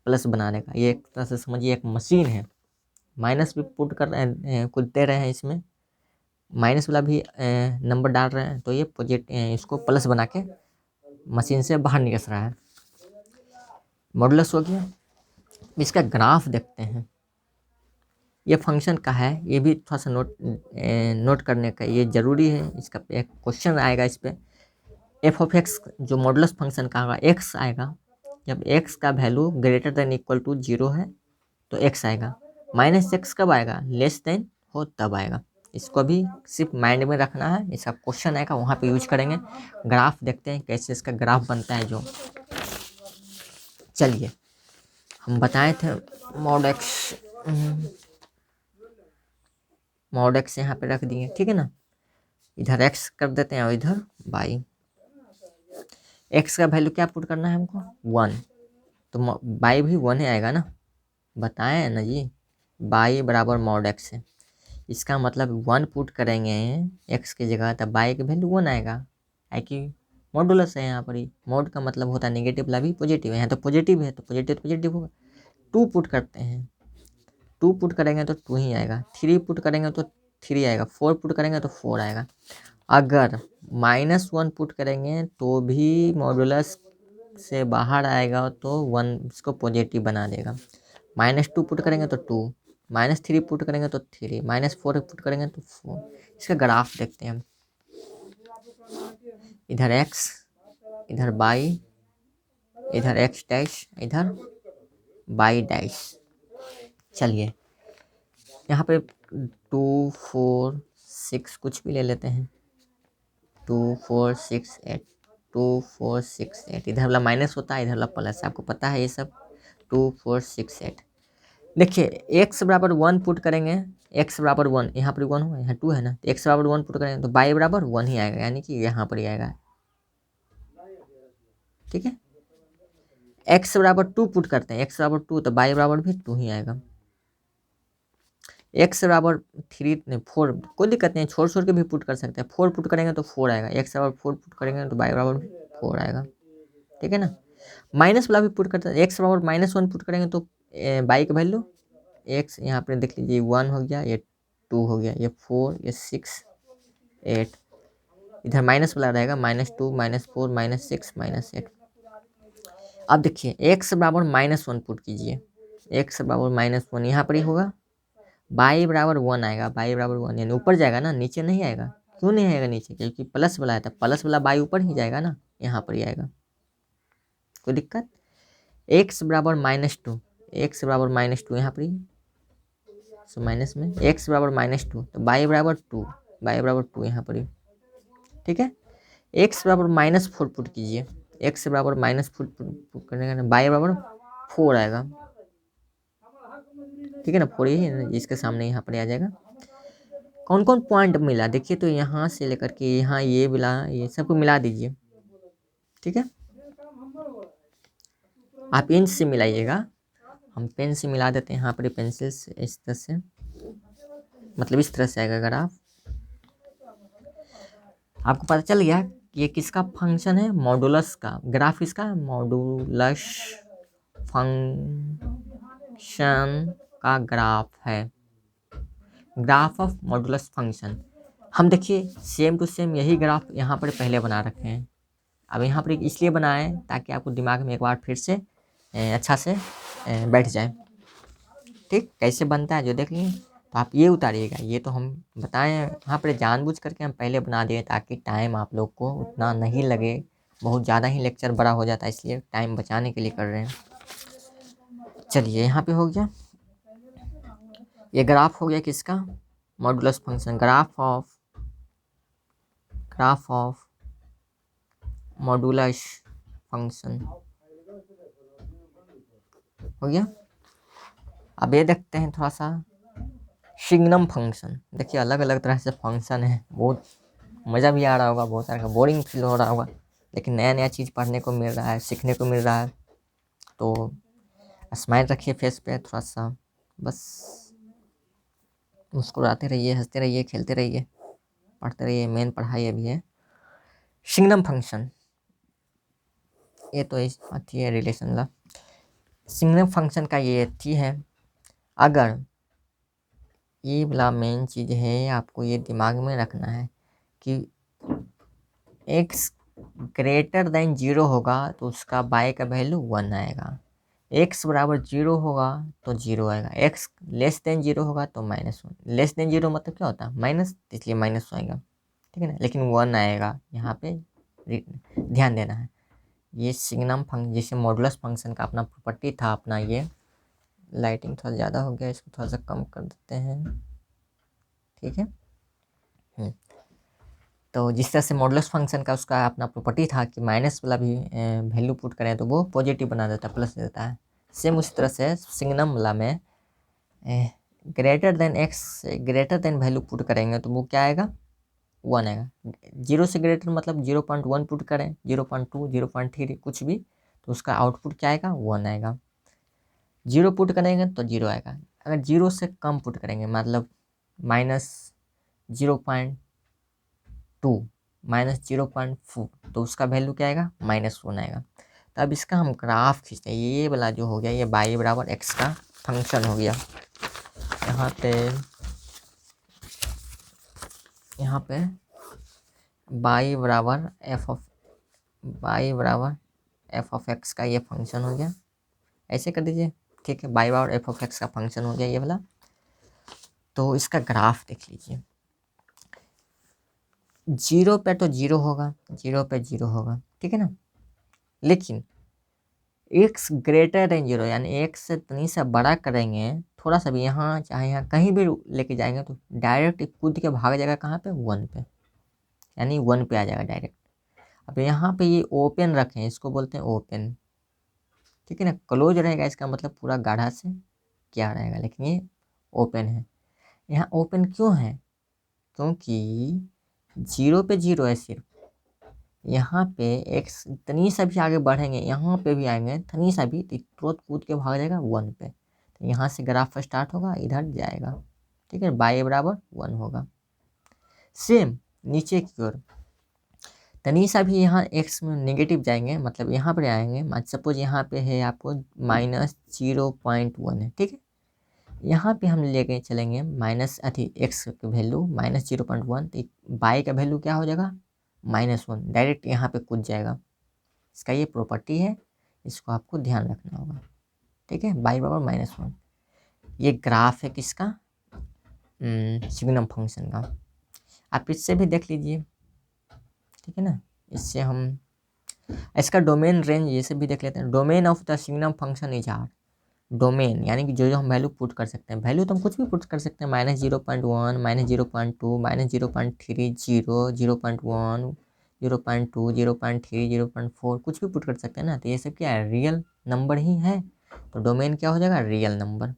प्लस बना देगा। ये एक तरह से समझिए एक मशीन है, माइनस भी पुट कर रहे हैं, कुछ दे रहे हैं इसमें, माइनस वाला भी नंबर डाल रहे हैं, तो ये इसको प्लस बना के मशीन से बाहर निकल रहा है। मॉडुलस हो गया। इसका ग्राफ देखते हैं, ये फंक्शन का है, ये भी थोड़ा सा नोट करने का ये ज़रूरी है। इसका एक क्वेश्चन आएगा इस पर, एफ ऑफ एक्स जो मॉडुलस फंक्शन का होगा, एक्स आएगा, जब एक्स का value greater than equal to 0 है तो एक्स आएगा, माइनस एक्स कब आएगा, लेस देन हो तब आएगा। इसको भी सिर्फ माइंड में रखना है, इसका क्वेश्चन आएगा वहाँ पे यूज करेंगे। ग्राफ देखते हैं कैसे इसका ग्राफ बनता है। जो चलिए हम बताए थे मॉड एक्स यहाँ पे रख दिए, ठीक है ना, इधर एक्स कर देते हैं और इधर बाई। एक्स का वैल्यू क्या पुट करना है हमको, 1, तो बाई भी 1 ही आएगा ना, बताएं ना जी, बाई बराबर मॉड एक्स है। इसका मतलब 1 पुट करेंगे एक्स की जगह, तब बाई की वैल्यू 1 आएगा, है कि मॉडुलस है यहाँ पर ही। मॉड का मतलब होता है नेगेटिव वाला भी पॉजिटिव है, यहाँ तो पॉजिटिव है तो पॉजिटिव होगा। 2 पुट करते हैं, 2 पुट करेंगे तो 2 ही आएगा, 3 पुट करेंगे तो 3 आएगा, 4 पुट करेंगे तो 4 आएगा। अगर -1 पुट करेंगे तो भी मॉडुलस से बाहर आएगा, तो 1 इसको पॉजिटिव बना देगा। -2 पुट करेंगे तो 2, -3 पुट करेंगे तो 3, -4 पुट करेंगे तो 4। इसका ग्राफ देखते हैं हम, इधर एक्स, इधर बाई, इधर एक्स डैश, इधर बाई डैश। चलिए यहाँ पे 2 4 6 कुछ भी ले लेते हैं, 2 4 6 8, 2 4 6 8, इधर वाला माइनस होता है, इधर वाला प्लस, आपको पता है ये सब। 2 4 6 8, देखिए एक्स बराबर 1 पुट करेंगे, एक्स बराबर 1, यहाँ पर 1 हुआ, यहाँ 2 है ना, तो एक्स बराबर 1 पुट करेंगे तो बाई बराबर 1 ही आएगा, यानी कि यहाँ पर ही आएगा, ठीक है। एक्स बराबर 2 पुट करते हैं, एक्स बराबर 2 तो बाई बराबर भी 2 ही आएगा। एक्स बराबर 3 4, कोई दिक्कत नहीं, छोड़ के भी पुट कर सकते हैं, 4 पुट करेंगे तो 4 आएगा, एक्स बराबर 4 पुट करेंगे तो बाई बराबर 4 आएगा, ठीक है ना। माइनस वाला भी पुट करते हैं, एक्स बराबर -1 पुट करेंगे तो बाई का वैल्यू एक्स, यहाँ पर देख लीजिए 1 हो गया, ये 2 हो गया, ये 4, ये 6 8, इधर माइनस वाला रहेगा, -2 -4 -6 -8। अब देखिए एक्स बराबर -1 पुट कीजिए, एक्स बराबर -1 यहाँ पर ही होगा, बाई बराबर 1 आएगा, बाई बराबर 1 यानी ऊपर जाएगा ना, नीचे नहीं आएगा। क्यों नहीं आएगा नीचे, क्योंकि प्लस वाला है, तो प्लस वाला बाई ऊपर ही जाएगा ना, यहाँ पर ही आएगा, कोई दिक्कत। एक्स बराबर -2, एक्स बराबर -2 यहाँ पर ही, सो माइनस में एक्स बराबर -2, तो बाई बराबर 2, बाई बराबर 2 यहाँ पर ही, ठीक है। एक्स बराबर -4 पुट कीजिए, एक्स बराबर -4 पुट करने का बाई बराबर 4 आएगा, ठीक है ना, 4 ही इसके सामने यहाँ पर आ जाएगा। कौन कौन पॉइंट मिला देखिए, तो यहाँ से लेकर के यहाँ ये मिला, ये सबको मिला दीजिए, ठीक है। आप पेन से मिलाइएगा, हम पेन से मिला देते हैं, यहाँ पर पेंसिल से इस तरह से, मतलब इस तरह से आएगा ग्राफ। आपको पता चल गया कि ये किसका फंक्शन है, मॉडुलस का। ग्राफ इसका मॉडुलस फंक्शन का ग्राफ है, ग्राफ ऑफ मॉडुलस फंक्शन। हम देखिए सेम टू सेम यही ग्राफ यहाँ पर पहले बना रखे हैं। अब यहाँ पर इसलिए बनाए ताकि आपको दिमाग में एक बार फिर से अच्छा से बैठ जाए, ठीक। कैसे बनता है जो देख लीजिए, तो आप ये उतारिएगा, ये तो हम बताएं यहाँ पर जानबूझ करके हम पहले बना दिए ताकि टाइम आप लोग को उतना नहीं लगे, बहुत ज़्यादा ही लेक्चर बड़ा हो जाता है, इसलिए टाइम बचाने के लिए कर रहे हैं। चलिए यहाँ पे हो गया, ये ग्राफ हो गया किसका, modulus function, graph of modulus function हो गया। अब ये देखते हैं थोड़ा सा सिग्नम फंक्शन। देखिए अलग अलग तरह से फंक्शन है, बहुत मज़ा भी आ रहा होगा, बहुत सारा बोरिंग फील हो रहा होगा, लेकिन नया नया चीज़ पढ़ने को मिल रहा है, सीखने को मिल रहा है। तो स्माइल रखिए फेस पे थोड़ा सा, बस मुस्कुराते रहिए, हंसते रहिए, खेलते रहिए, पढ़ते रहिए, मेन पढ़ाई अभी है। सिग्नम फंक्शन ये तो आती है रिलेशन ला। सिग्नम फंक्शन का ये थी है। अगर ये वाला मेन चीज़ है, आपको ये दिमाग में रखना है कि x ग्रेटर देन 0 होगा तो उसका y का वैल्यू 1 आएगा। x बराबर 0 होगा तो 0 आएगा। x लेस देन 0 होगा तो -1। लेस देन 0 मतलब क्या होता है? माइनस, इसलिए माइनस आएगा, ठीक है ना। लेकिन 1 आएगा, यहाँ पे ध्यान देना है। ये सिग्नम फंक्शन, जैसे मॉडुलस फंक्शन का अपना प्रॉपर्टी था अपना ये। लाइटिंग थोड़ा ज़्यादा हो गया, इसको थोड़ा सा कम कर देते हैं, ठीक है। तो जिस तरह से मॉडुलस फंक्शन का उसका अपना प्रॉपर्टी था कि माइनस वाला भी वैल्यू पुट करें तो वो पॉजिटिव बना देता है, प्लस देता है। सेम उसी तरह से सिग्नम वाला में greater than x, greater than value put करेंगे तो वो क्या आएगा? 1 आएगा। 0 से ग्रेटर मतलब 0.1 पुट करें, 0.2, 0.3 कुछ भी, तो उसका आउटपुट क्या आएगा? 1 आएगा। 0 पुट करेंगे तो 0 आएगा। अगर 0 से कम पुट करेंगे मतलब -0.2, -0.4, तो उसका वैल्यू क्या आएगा? -1 आएगा। तो अब इसका हम ग्राफ खींचते हैं। ये वाला जो हो गया ये y बराबर x का फंक्शन हो गया। यहाँ पे y बराबर f ऑफ x का ये फंक्शन हो गया। ऐसे कर दीजिए, ठीक है। y बराबर f ऑफ x का फंक्शन हो गया ये वाला। तो इसका ग्राफ देख लीजिए। 0 पे तो 0 होगा, 0 पे 0 होगा, ठीक है ना। लेकिन x ग्रेटर देन 0 यानी x से तनी सा बड़ा करेंगे, थोड़ा सा भी, यहाँ चाहे यहाँ कहीं भी लेके जाएंगे तो डायरेक्ट कूद के भाग जाएगा कहाँ पे? 1 पे, यानी 1 पे आ जाएगा डायरेक्ट। अब यहाँ पे ये ओपन रखें, इसको बोलते हैं ओपन, ठीक है ना। क्लोज रहेगा इसका मतलब पूरा गाढ़ा से क्या रहेगा, लेकिन ये ओपन है। यहाँ ओपन क्यों है? क्योंकि 0 पे 0 है सिर्फ। यहाँ पे x तनी सा भी आगे बढ़ेंगे, यहाँ पे भी आएंगे तनी सा भी, तो तुरंत कूद के भाग जाएगा 1 पे। तो यहाँ से ग्राफ स्टार्ट होगा, इधर जाएगा, ठीक है। y बराबर 1 होगा। सेम नीचे की ओर तनी सा भी यहाँ x में नेगेटिव जाएंगे, मतलब यहाँ पर आएंगे। सपोज यहाँ पे है आपको -0.1 है, ठीक है। यहाँ पे हम लेके चलेंगे माइनस x की वैल्यू -0.1, तो y का वैल्यू क्या हो जाएगा? -1, डायरेक्ट यहाँ पे कूद जाएगा। इसका ये प्रॉपर्टी है, इसको आपको ध्यान रखना होगा, ठीक है। y बराबर -1। ये ग्राफ है किसका? सिग्नम फंक्शन का। आप इससे भी देख लीजिए, ठीक है ना। इससे हम इसका डोमेन रेंज ये सब भी देख लेते हैं। Domain of the signum function is R. Domain यानी कि जो जो हम वैल्यू पुट कर सकते हैं, वैल्यू तो हम कुछ भी पुट कर सकते हैं, -0.1, -0.2, -0.3, 0, 0.1, 0.2, 0.3, 0.4 कुछ भी पुट कर सकते हैं ना। तो ये सब क्या है? रियल नंबर ही है। तो डोमेन क्या हो जाएगा? Real number.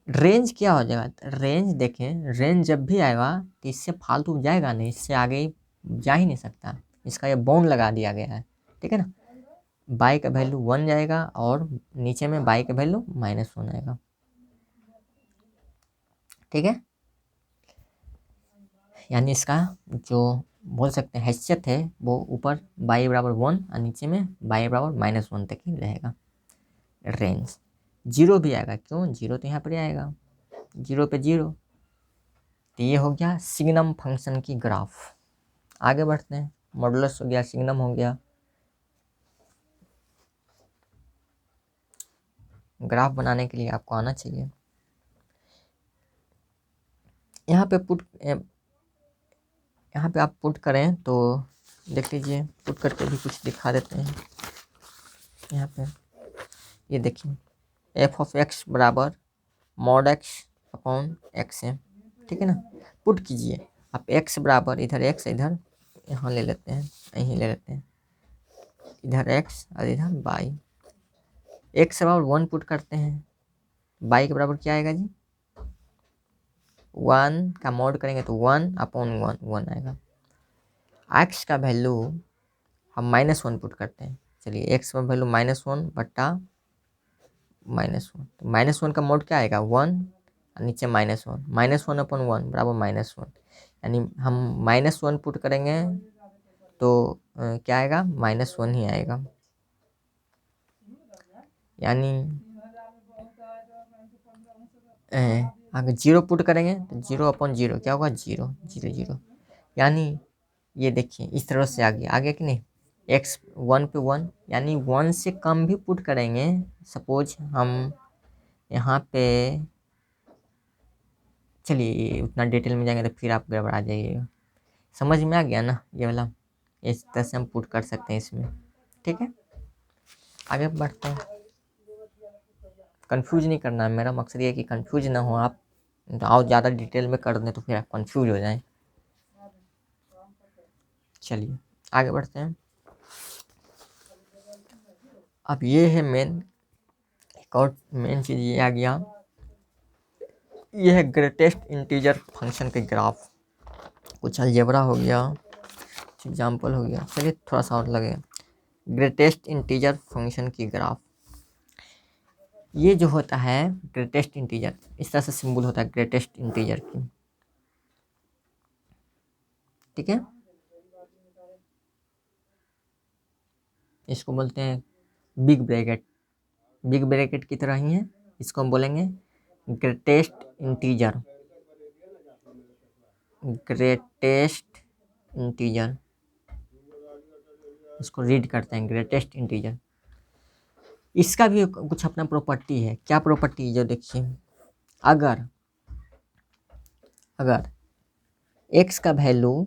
रेंज क्या हो जाएगा? रेंज देखें, रेंज जब भी आएगा तो इससे फालतू जाएगा नहीं, इससे आगे जा ही नहीं सकता। इसका ये बाउंड लगा दिया गया है, ठीक है ना। y का वैल्यू 1 जाएगा और नीचे में y का वैल्यू -1 आएगा, ठीक है। यानी इसका जो बोल सकते हैं हैसियत है वो ऊपर y बराबर 1 और नीचे में y बराबर -1 तक ही रहेगा रेंज। 0 भी आएगा, क्यों? 0 तो यहाँ पर आएगा, 0 पे 0। तो ये हो गया सिग्नम फंक्शन की ग्राफ। आगे बढ़ते हैं। मॉडुलस हो गया, सिग्नम हो गया। ग्राफ बनाने के लिए आपको आना चाहिए। यहाँ पे आप पुट करें तो देख लीजिए, पुट करके भी कुछ दिखा देते हैं। यहाँ पे ये देखिए, f ऑफ x बराबर mod x अपॉन x है, ठीक है ना। पुट कीजिए आप x बराबर, इधर x इधर यहाँ ले लेते हैं, यहीं ले लेते हैं, इधर x और इधर y। x बराबर 1 पुट करते हैं, y के बराबर क्या आएगा जी? 1 का मोड करेंगे तो 1 अपॉन 1 आएगा। x का वैल्यू हम -1 पुट करते हैं। चलिए x का वैल्यू -1 बट्टा -1, तो -1 का मोड क्या आएगा? 1 और नीचे -1 अपॉन 1 बराबर -1, यानी हम -1 पुट करेंगे तो क्या आएगा, -1 ही आएगा। यानी अगर 0 पुट करेंगे तो 0/0 क्या होगा, 0 0 0। यानी ये देखिए इस तरह से आ गया कि नहीं, x 1 पे 1, यानी 1 से कम भी पुट करेंगे। सपोज हम यहाँ पे, चलिए उतना डिटेल में जाएंगे तो फिर आप गड़बड़ा जाइएगा। समझ में आ गया ना ये वाला, इस तरह से हम पुट कर सकते हैं इसमें। ठीक है, आगे बढ़ते हैं। कंफ्यूज नहीं करना है, मेरा मकसद ये है कि कंफ्यूज ना हो आप, तो और ज़्यादा डिटेल में कर दें तो फिर आप कंफ्यूज हो जाएं। चलिए आगे बढ़ते हैं। अब ये है मेन, एक और मेन चीज़ ये आ गया, ये है ग्रेटेस्ट इंटीजर फंक्शन के ग्राफ। कुछ अलजेब्रा हो गया, कुछ एग्जाम्पल हो गया, चलिए थोड़ा सा और लगेगा। ग्रेटेस्ट इंटीजर फंक्शन की ग्राफ, ये जो होता है ग्रेटेस्ट इंटीजर, इस तरह से सिंबल होता है ग्रेटेस्ट इंटीजर की। ठीक है, इसको बोलते हैं बिग ब्रैकेट, बिग ब्रैकेट की तरह ही है, इसको हम बोलेंगे ग्रेटेस्ट इंटीजर, ग्रेटेस्ट इंटीजर, इसको रीड करते हैं ग्रेटेस्ट इंटीजर। इसका भी कुछ अपना प्रॉपर्टी है। क्या प्रॉपर्टी, जो देखिए, अगर x का वैल्यू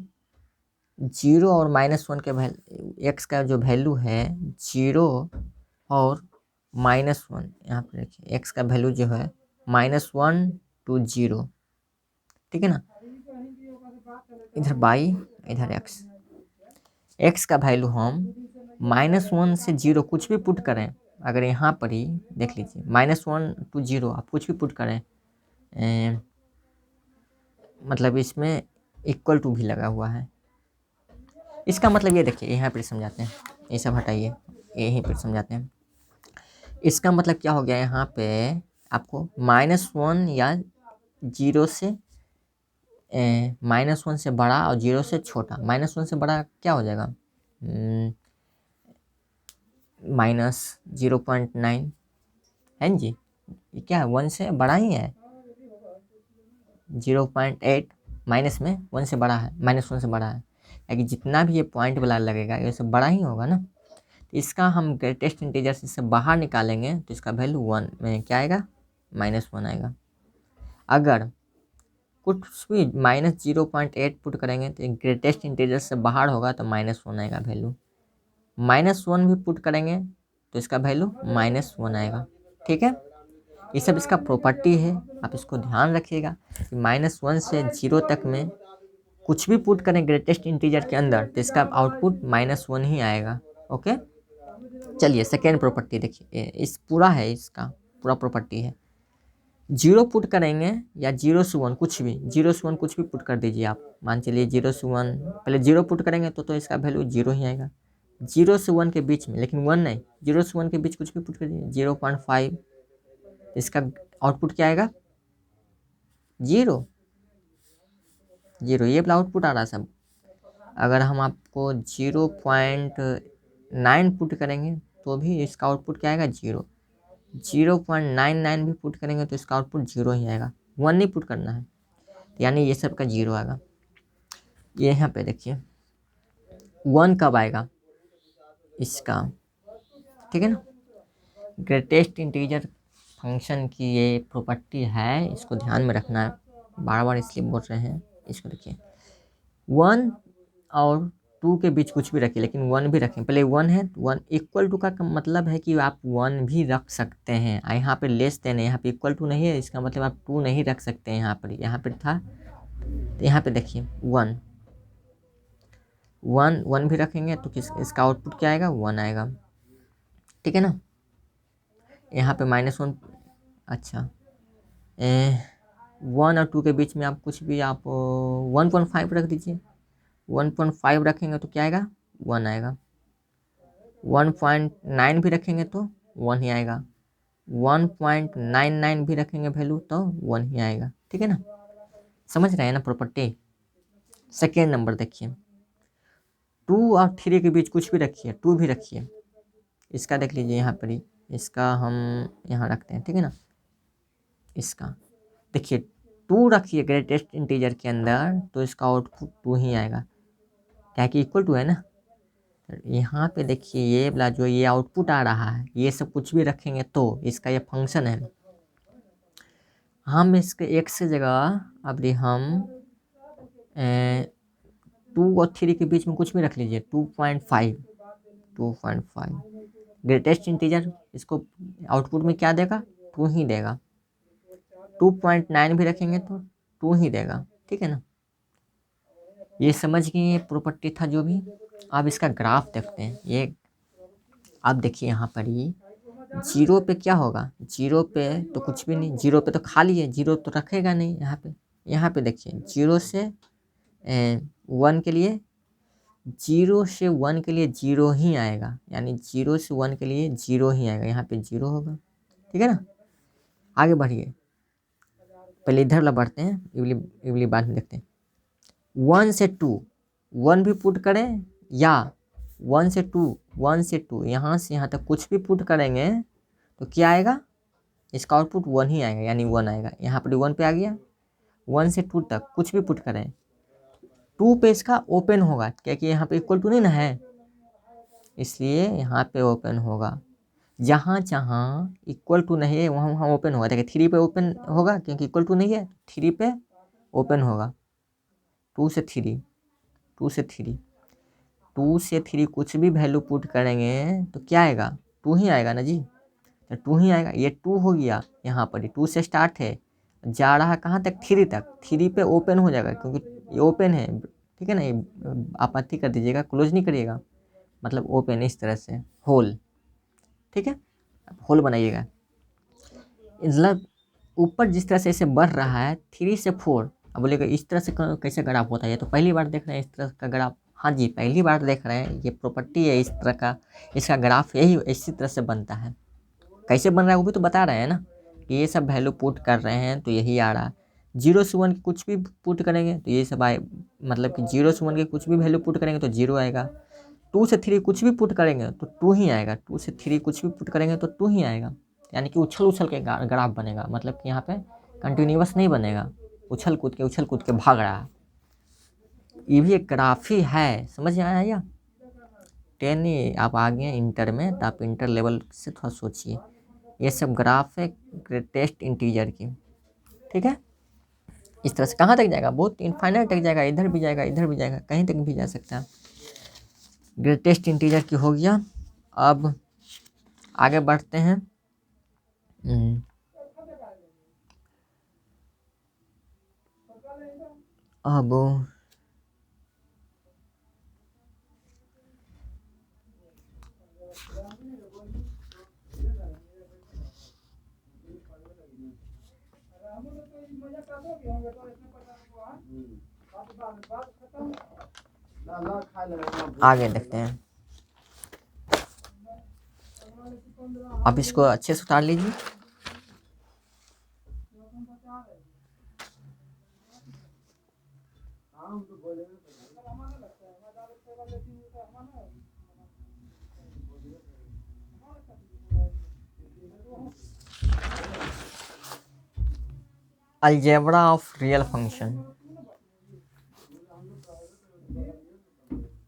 0 और -1 के वैल्यू, x का जो वैल्यू है 0 और -1, यहाँ पे देखिए x का वैल्यू जो है -1 to 0, ठीक है ना, इधर y इधर x का वैल्यू हम -1 से 0 कुछ भी पुट करें, अगर यहाँ पर ही देख लीजिए -1 to 0 आप कुछ भी पुट करें, मतलब इसमें इक्वल टू भी लगा हुआ है। इसका मतलब ये देखिए, यहाँ पर समझाते हैं, ये सब हटाइए, यहीं पर समझाते हैं। इसका मतलब क्या हो गया, यहाँ पे आपको -1 या 0 से -1 से बड़ा और 0 से छोटा, -1 से बड़ा क्या हो जाएगा, -0.9 है जी, ये क्या है, 1 से बड़ा ही है, 0.8 माइनस में 1 से बड़ा है, -1 से बड़ा है, यानी जितना भी ये पॉइंट वाला लगेगा ये सब बड़ा ही होगा ना। तो इसका हम ग्रेटेस्ट इंटीजर से बाहर निकालेंगे तो इसका वैल्यू 1 में क्या आएगा, -1 आएगा। अगर कुछ भी -0.8 पुट करेंगे तो ग्रेटेस्ट इंटीजर से बाहर होगा तो -1 आएगा वैल्यू, -1 भी पुट करेंगे तो इसका वैल्यू -1 आएगा। ठीक है, ये सब इसका प्रॉपर्टी है, आप इसको ध्यान रखिएगा कि -1 से 0 तक में कुछ भी पुट करें ग्रेटेस्ट इंटीजर के अंदर तो इसका आउटपुट -1 ही आएगा। ओके, चलिए सेकेंड प्रॉपर्टी देखिए, इस पूरा है, इसका पूरा प्रॉपर्टी है। 0 पुट करेंगे या 0 से 1 कुछ भी, 0 से 1 कुछ भी पुट कर दीजिए आप, मान चलिए 0 से 1, पहले 0 पुट करेंगे तो इसका वैल्यू 0 ही आएगा, 0 से 1 के बीच में, लेकिन 1 नहीं, 0 से 1 के बीच कुछ भी पुट कर दीजिए, 0.5, इसका आउटपुट क्या आएगा, 0 0, ये वाला आउटपुट आ रहा है सब। अगर हम आपको 0.9 पुट करेंगे तो भी इसका आउटपुट क्या आएगा, 0, 0.99 भी पुट करेंगे तो इसका आउटपुट 0 ही आएगा, 1 नहीं पुट करना है, यानी ये सब का 0 आएगा। ये यहाँ पे देखिए 1 कब आएगा इसका, ठीक है ना। ग्रेटेस्ट इंटीजर फंक्शन की ये प्रॉपर्टी है, इसको ध्यान में रखना है, बार बार इसलिए बोल रहे हैं। इसको देखिए 1 और 2 के बीच कुछ भी रखिए, लेकिन 1 भी रखें, पहले 1 है, 1 इक्वल टू का मतलब है कि आप 1 भी रख सकते हैं, यहाँ पे लेस देन है, यहाँ पे इक्वल टू नहीं है, इसका मतलब आप 2 नहीं रख सकते हैं, यहाँ पर था, तो यहाँ पे देखिए 1 भी रखेंगे तो इसका आउटपुट क्या आएगा, 1 आएगा, ठीक है ना। यहाँ पे -1, अच्छा 1 और 2 के बीच में आप कुछ भी आप 1.5 रख दीजिए, 1.5 रखेंगे तो क्या आएगा, 1 आएगा, 1.9 भी रखेंगे तो 1 ही आएगा, 1.99 भी रखेंगे वैल्यू तो 1 ही आएगा, ठीक है ना। समझ रहे हैं ना प्रॉपर्टी। सेकेंड नंबर देखिए 2 और 3 के बीच कुछ भी रखिए, 2 भी रखिए। इसका देख लीजिए यहाँ पर ही, इसका हम यहाँ रखते हैं, ठीक है ना। इसका देखिए 2 रखिए ग्रेटेस्ट इंटीजर के अंदर, तो इसका आउटपुट 2 ही आएगा, क्या कि इक्वल टू है ना। यहाँ पे देखिए ये वाला जो ये आउटपुट आ रहा है, ये सब कुछ भी रखेंगे तो इसका ये फंक्शन है। हम इसके x से जगह अभी हम 2 और 3 के बीच में कुछ भी रख लीजिए, 2.5 ग्रेटेस्ट इंटीजर, इसको आउटपुट में क्या देगा, 2 ही देगा। 2.9 भी रखेंगे तो 2 ही देगा, ठीक है ना। ये समझ गए, ये प्रॉपर्टी था जो भी। अब इसका ग्राफ देखते हैं। ये अब देखिए यहाँ पर ही 0 पे क्या होगा, 0 पे तो कुछ भी नहीं, 0 पे तो खाली है, 0 तो रखेगा नहीं यहाँ पे। यहाँ पे देखिए 0 से 1 के लिए, 0 से 1 के लिए 0 ही आएगा, यानी 0 से 1 के लिए 0 ही आएगा, यहाँ पे 0 होगा, ठीक है ना। आगे बढ़िए, पहले इधर वाला बढ़ते हैं, इवली बाद में देखते हैं। 1 से 2, 1 भी पुट करें या 1 से 2 यहाँ से यहाँ तक कुछ भी पुट करेंगे तो क्या आएगा, इसका आउटपुट 1 ही आएगा, यानी 1 आएगा। यहाँ पर 1 पे आ गया, 1 से 2 तक कुछ भी पुट करें, 2 पे इसका ओपन होगा, क्योंकि यहाँ पे इक्वल टू नहीं ना है, इसलिए यहाँ पे ओपन होगा। जहाँ जहाँ इक्वल टू नहीं है वहाँ वहाँ ओपन होगा। देखिए 3 पे ओपन होगा, क्योंकि इक्वल टू नहीं है, 3 पे ओपन होगा। 2 से 3 कुछ भी वैल्यू पुट करेंगे तो क्या आएगा, 2 ही आएगा ना जी, तो 2 ही आएगा। ये 2 हो गया, यहाँ पर 2 से स्टार्ट है, जा रहा कहाँ तक, 3 तक। 3 पे ओपन हो जाएगा, क्योंकि ये ओपन है, ठीक है ना। ये आपत्ति कर दीजिएगा, क्लोज नहीं करिएगा, मतलब ओपन इस तरह से, होल, ठीक है, होल बनाइएगा। मतलब ऊपर जिस तरह से इसे बढ़ रहा है 3 से 4, अब बोलेगा इस तरह से कैसे ग्राफ होता है, ये तो पहली बार देख रहे हैं इस तरह का ग्राफ। हाँ जी, पहली बार देख रहे हैं, ये प्रॉपर्टी है इस तरह का, इसका ग्राफ यही इसी तरह से बनता है। कैसे बन रहा है वो भी तो बता रहे हैं ना, कि ये सब वैल्यू पुट कर रहे हैं तो यही आ रहा है। 0 से 1 की कुछ भी पुट करेंगे तो ये सब आए, मतलब कि 0 से 1 की कुछ भी वैल्यू पुट करेंगे तो 0 आएगा। 2 से 3 कुछ भी पुट करेंगे तो 2 ही आएगा, 2 से 3 कुछ भी पुट करेंगे तो 2 ही आएगा, यानी कि उछल के ग्राफ बनेगा, मतलब कि यहाँ पे कंटिन्यूअस नहीं बनेगा, उछल कूद के भाग रहा है। ये भी एक ग्राफ ही है, समझ में आया या। 10 आप आ गए इंटर में, तो आप इंटर लेवल से थोड़ा सोचिए, ये सब ग्राफ है ग्रेटेस्ट इंटीजर की, ठीक है। इस तरह से कहाँ तक जाएगा, बहुत इनफाइनाइट तक जाएगा, इधर भी जाएगा, इधर भी जाएगा, कहीं तक भी जा सकता है। ग्रेटेस्ट इंटीजर की हो गया। अब आगे बढ़ते हैं। अब आगे देखते हैं। अब इसको अच्छे से उतार लीजिए। Algebra of real function,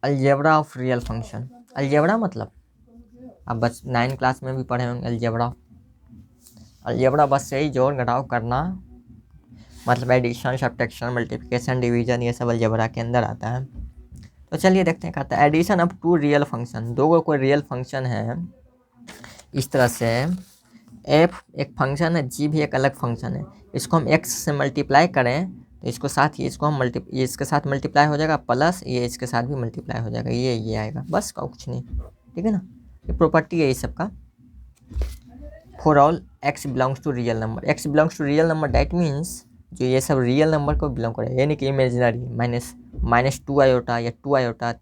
algebra of real function. Algebra मतलब अब बस 9 क्लास में भी पढ़े होंगे अलजेब्रा। अलजेब्रा बस यही जोड़ घटाव करना, मतलब एडिशन, सब्ट्रैक्शन, मल्टीप्लिकेशन, डिवीजन, ये सब अलजेब्रा के अंदर आता है। तो चलिए देखते हैं, कहता है एडिशन ऑफ 2 रियल फंक्शन, दो कोई रियल फंक्शन है इस तरह से। एफ एक फंक्शन है, जी भी एक अलग फंक्शन है, इसको हम एक्स से मल्टीप्लाई करें तो इसको साथ ही इसको हम ये इसके साथ मल्टीप्लाई हो जाएगा, प्लस ये इसके साथ भी मल्टीप्लाई हो जाएगा, ये आएगा, बस का कुछ नहीं, ठीक है ना। ये प्रॉपर्टी है इस सब का। For all X belongs to real number, X belongs to real number, that means जो ये सब रियल नंबर को बिलोंग करे, यानी कि इमेजिनरी, -2 आयोटा या 2 आयोटा,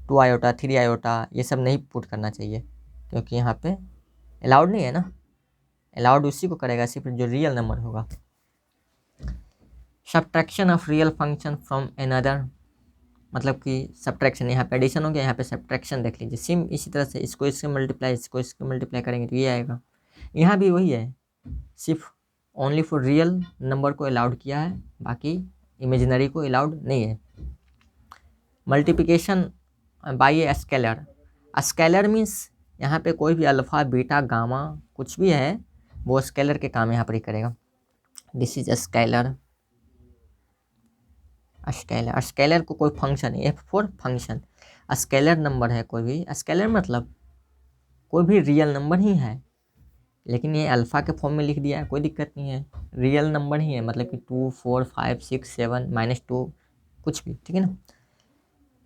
2 आयोटा 3 आयोटा, ये सब नहीं पुट करना चाहिए, क्योंकि यहाँ पे अलाउड नहीं है ना। अलाउड उसी को करेगा सिर्फ जो रियल नंबर होगा। Subtraction of real function from another, मतलब कि सब्ट्रैक्शन, यहाँ पे एडिशन हो गया, यहाँ पे सब्ट्रैक्शन देख लीजिए। सेम इसी तरह से इसको इसके मल्टीप्लाई, इसको इसके मल्टीप्लाई करेंगे तो ये आएगा। यहाँ भी वही है, सिर्फ ओनली फॉर रियल नंबर को अलाउड किया है, बाकी इमेजिनरी को अलाउड नहीं है। Multiplication by a scalar, scalar means यहाँ पे कोई भी अल्फ़ा बीटा गामा कुछ भी है वो स्केलर के काम यहाँ पर ही करेगा। This is scalar. Scalar, scalar को कोई function, F for function, scalar number है कोई भी, स्केलर मतलब कोई भी रियल नंबर ही है, लेकिन ये अल्फ़ा के फॉर्म में लिख दिया है, कोई दिक्कत नहीं है, रियल नंबर ही है, मतलब कि 2 4 5 6 7 -2 कुछ भी, ठीक है ना।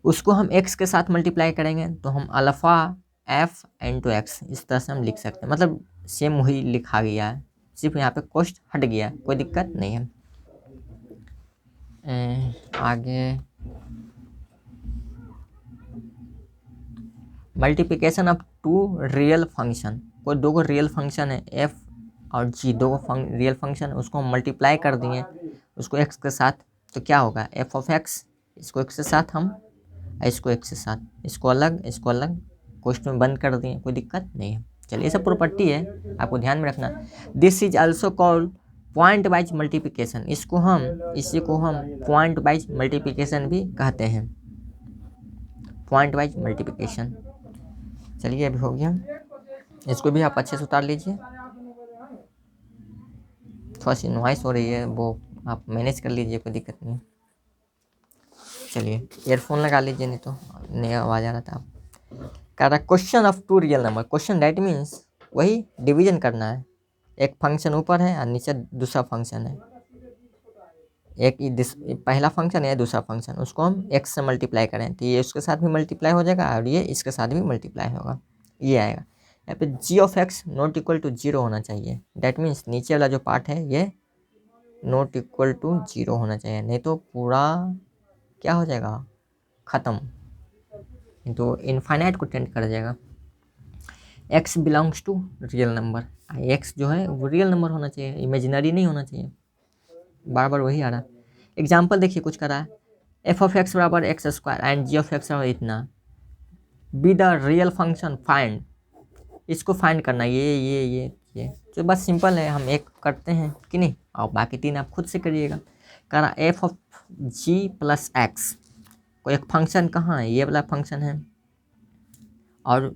उसको हम x के साथ मल्टीप्लाई करेंगे तो हम अल्फ़ा f इंटू एक्स इस तरह से हम लिख सकते हैं, मतलब सेम वही लिखा गया है, सिर्फ यहाँ पे कॉस्ट हट गया है, कोई दिक्कत नहीं है। आगे multiplication of two real function, कोई दो को रियल फंक्शन है f और g, दो को रियल फंक्शन, उसको हम मल्टीप्लाई कर दिए उसको x के साथ, तो क्या होगा f ऑफ x, इसको x के साथ हम, इसको x के साथ, इसको अलग क्वेश्चन में बंद कर दिए, कोई दिक्कत नहीं है। चलिए ये सब प्रॉपर्टी है, आपको ध्यान में रखना। This is also called point wise multiplication, इसी को हम पॉइंट वाइज मल्टीप्लिकेशन भी कहते हैं, पॉइंट वाइज मल्टीप्लिकेशन। चलिए अभी हो गया, इसको भी आप अच्छे से उतार लीजिए, थोड़ा सी नॉइस हो रही है वो आप मैनेज कर लीजिए, कोई दिक्कत नहीं। चलिए ईयरफोन लगा लीजिए, नहीं तो नहीं आवाज़ आ रहा था। कह रहा question of two real number, question that means वही डिवीजन करना है, एक फंक्शन ऊपर है और नीचे दूसरा फंक्शन है, एक पहला फंक्शन है दूसरा फंक्शन, उसको हम x से मल्टीप्लाई करें तो ये उसके साथ भी मल्टीप्लाई हो जाएगा और ये इसके साथ भी मल्टीप्लाई होगा, ये आएगा। यहाँ पे g of x not equal to 0 होना चाहिए, डैट मीन्स नीचे वाला जो पार्ट है ये नॉट इक्वल टू 0 होना चाहिए, नहीं तो पूरा क्या हो जाएगा ख़त्म, तो इनफाइनाइट को टेंड कर जाएगा। x belongs to real number, x जो है वो रियल नंबर होना चाहिए, इमेजिनरी नहीं होना चाहिए, बार बार वही आ रहा है। एग्जाम्पल देखिए कुछ करा है, एफ ऑफ एक्स बराबर X square and ji of X बराबर इतना, B the real function find, इसको फाइंड करना, ये तो बस सिंपल है, हम एक करते हैं कि नहीं, और बाकी तीन आप खुद से करिएगा। कह रहा F of G plus X, कोई एक फंक्शन कहाँ है, ये वाला फंक्शन है, और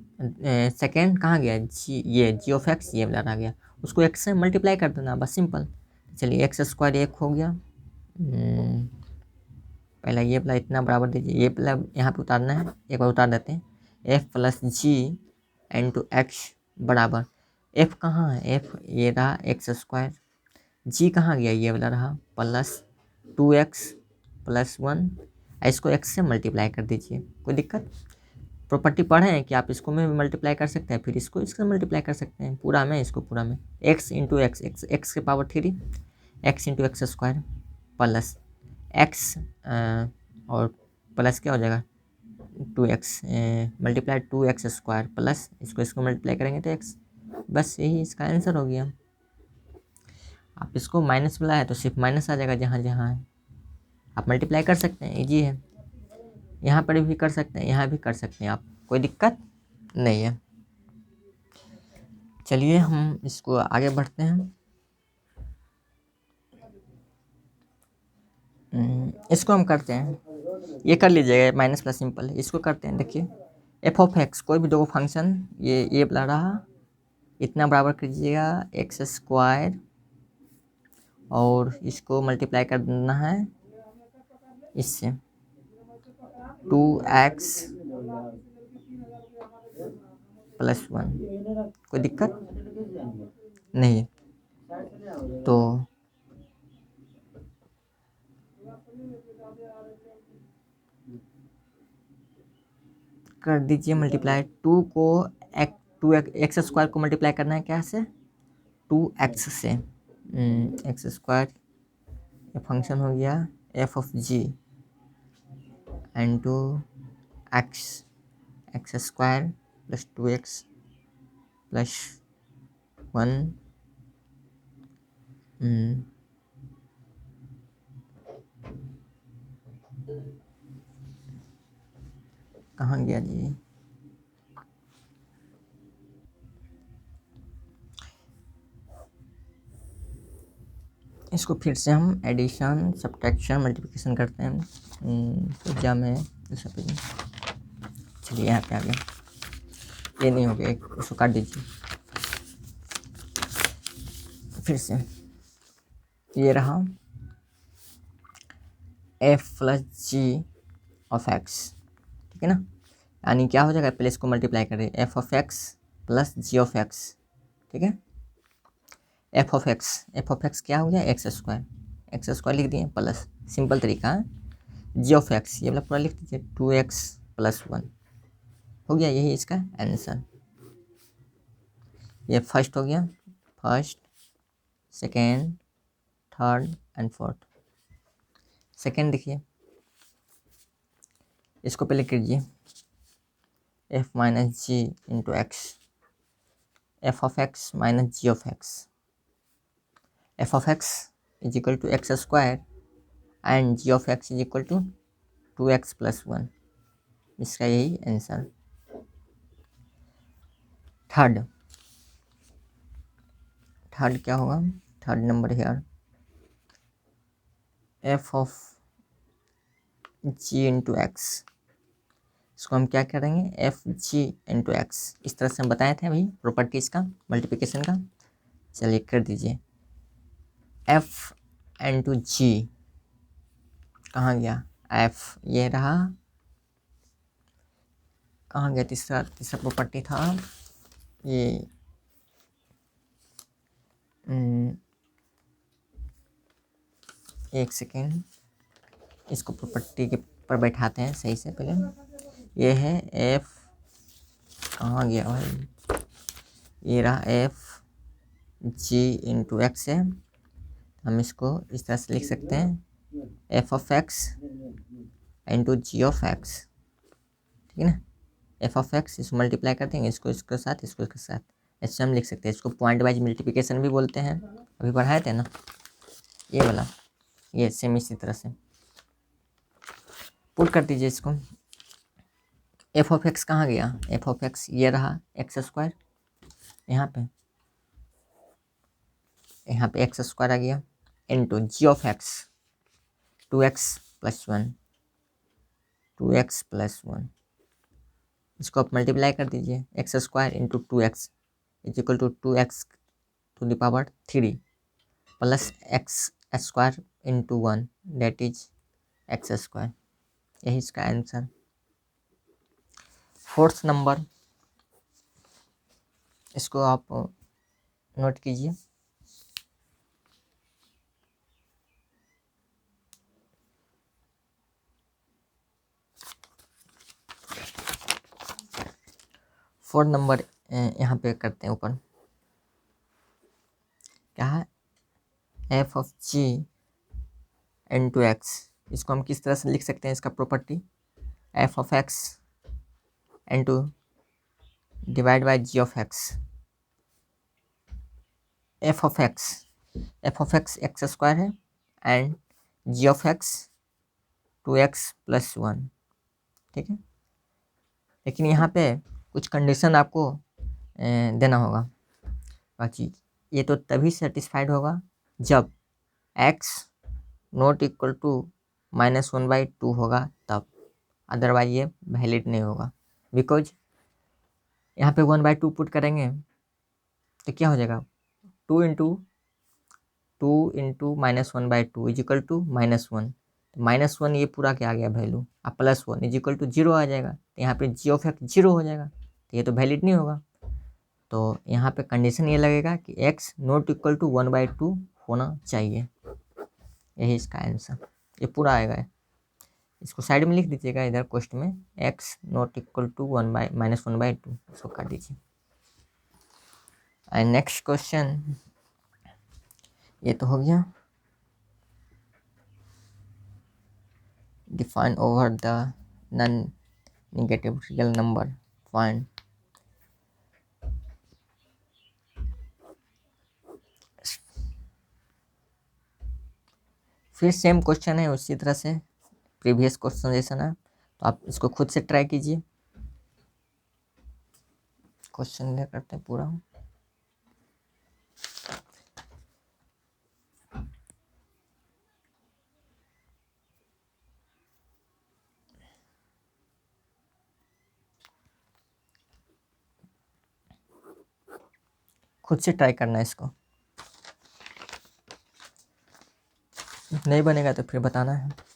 सेकेंड कहाँ गया जी, ये जी ऑफ एक्स ये वाला रह गया, उसको एक्स से मल्टीप्लाई कर देना, बस सिंपल। चलिए एक्स स्क्वायर एक हो गया, पहला ये वाला इतना बराबर दीजिए, ये वाला यहाँ पे उतारना है, एक बार उतार देते हैं, एफ प्लस जी इंटू एक्स बराबर, एफ कहाँ है, एफ ये रहा एक्स स्क्वायर, जी कहाँ गया ये वाला रहा प्लस 2x प्लस 1, इसको x से मल्टीप्लाई कर दीजिए, कोई दिक्कत। प्रॉपर्टी पढ़े हैं कि आप इसको में भी मल्टीप्लाई कर सकते हैं, फिर इसको इससे मल्टीप्लाई कर सकते हैं, पूरा में इसको पूरा में, x इंटू एक्स, एक्स के power 3, x into X square plus x और प्लस क्या हो जाएगा 2x multiply 2x square plus इसको मल्टीप्लाई करेंगे तो x, बस यही इसका आंसर हो गया। आप इसको माइनस वाला है तो सिर्फ माइनस आ जाएगा जहाँ जहाँ है, आप मल्टीप्लाई कर सकते हैं, इजी है, यहाँ पर भी कर सकते हैं, यहाँ भी कर सकते हैं आप, कोई दिक्कत नहीं है। चलिए हम इसको आगे बढ़ते हैं, इसको हम करते हैं, ये कर लीजिएगा माइनस प्लस सिंपल, इसको करते हैं। देखिए एफ ऑफ एक्स, कोई भी दो फंक्शन, ये वाला रहा, इतना बराबर कीजिएगा एक्स स्क्वायर और इसको मल्टीप्लाई कर देना है इससे 2x प्लस 1, कोई दिक्कत नहीं, तो कर दीजिए मल्टीप्लाई, टू एक्स स्क्वायर को मल्टीप्लाई करना है क्या से 2x से, एक्स स्क्वायर ये फंक्शन हो गया F of ji into X square plus 2x plus 1, कहाँ गया जी, इसको फिर से हम एडिशन सब्ट्रैक्शन मल्टीप्लिकेशन करते हैं। तो जब मैं चलिए यहाँ पे आ गया, ये नहीं हो गया, इसको काट दीजिए। फिर से ये रहा F plus G of X, ठीक है ना, यानी क्या हो जाएगा, पहले इसको मल्टीप्लाई करें, F of X plus G of X, ठीक है। एफ ऑफ एक्स क्या हो गया, एक्स स्क्वायर लिख दिए प्लस, सिंपल तरीका है। जी ऑफ एक्स ये वाला पूरा लिख दीजिए, 2x+1 हो गया, यही इसका आंसर। ये फर्स्ट हो गया, first second third and fourth. Second देखिए, इसको पहले कीजिए, F minus G into X, F of X minus G of x, F of X is equal to X square and ji of X is equal to 2x+1, इसका यही answer. Third क्या होगा, third number here, F of ji into x, इसको हम क्या करेंगे, F G into x, इस तरह से हम बताए थे अभी प्रॉपर्टीज का मल्टीप्लिकेशन का। चलिए कर दीजिए, एफ इंटू जी, कहाँ गया एफ, ये रहा, कहाँ गया तीसरा प्रॉपर्टी था ये, एक सेकेंड, इसको प्रॉपर्टी के पर बैठाते हैं सही से पहले। ये है एफ, कहाँ गया भाई, ये रहा एफ जी इंटू एक्स है, हम इसको इस तरह से लिख सकते हैं, F of x into G of X, ठीक है ना। एफ ऑफ एक्स इसको मल्टीप्लाई कर देंगे, इसको इसके साथ, इसको इसके साथ, ऐसे हम लिख सकते हैं। इसको पॉइंट वाइज मल्टीप्लिकेशन भी बोलते हैं, अभी पढ़ाए थे ना ये वाला, ये सेम इसी तरह से पुट कर दीजिए इसको। एफ ऑफ एक्स कहाँ गया, एफ ऑफ एक्स ये रहा एक्स स्क्वायर, यहाँ पे एक्स स्क्वायर आ गया, into G of x 2x+1, 2x+1, इसको आप मल्टीप्लाई कर दीजिए, X square into 2x is equal to 2x⁻³ plus X square into 1 that is X square, यही इसका आंसर। फोर्थ नंबर, इसको आप नोट कीजिए, फोर्थ नंबर यहाँ पे करते हैं ऊपर, क्या है, F of ji into x, इसको हम किस तरह से लिख सकते हैं, इसका property, f of x into divide by g of x, F of x x square है and ji of x 2x+1, ठीक है। लेकिन यहाँ पे कुछ कंडीशन आपको देना होगा, बाकी ये तो तभी सेटिस्फाइड होगा जब x नॉट इक्वल टू -1/2 होगा तब, अदरवाइज ये वैलिड नहीं होगा। बिकॉज यहाँ पे 1/2 पुट करेंगे तो क्या हो जाएगा, 2 इंटू -1/2 इज इक्वल टू -1, -1 ये पूरा क्या आ गया वैल्यू, अब +1 इज इक्वल टू 0 आ जाएगा, तो यहाँ पे जी ऑफ एक्स 0 हो जाएगा, तो ये तो वैलिड नहीं होगा। तो यहाँ पे कंडीशन ये लगेगा कि x नॉट इक्वल टू 1/2 होना चाहिए, यही इसका आंसर, ये पूरा आएगा। इसको साइड में लिख दीजिएगा इधर क्वेश्चन में, x नॉट इक्वल टू -1/2, इसको काट दीजिए। एंड नेक्स्ट क्वेश्चन, ये तो हो गया, define over the non-negative real number, find फिर सेम क्वेश्चन है उसी तरह से, प्रीवियस क्वेश्चन जैसा ना, तो आप इसको खुद से ट्राई कीजिए। क्वेश्चन करते हैं पूरा। खुद से ट्राई करना है इसको, नहीं बनेगा तो फिर बताना है।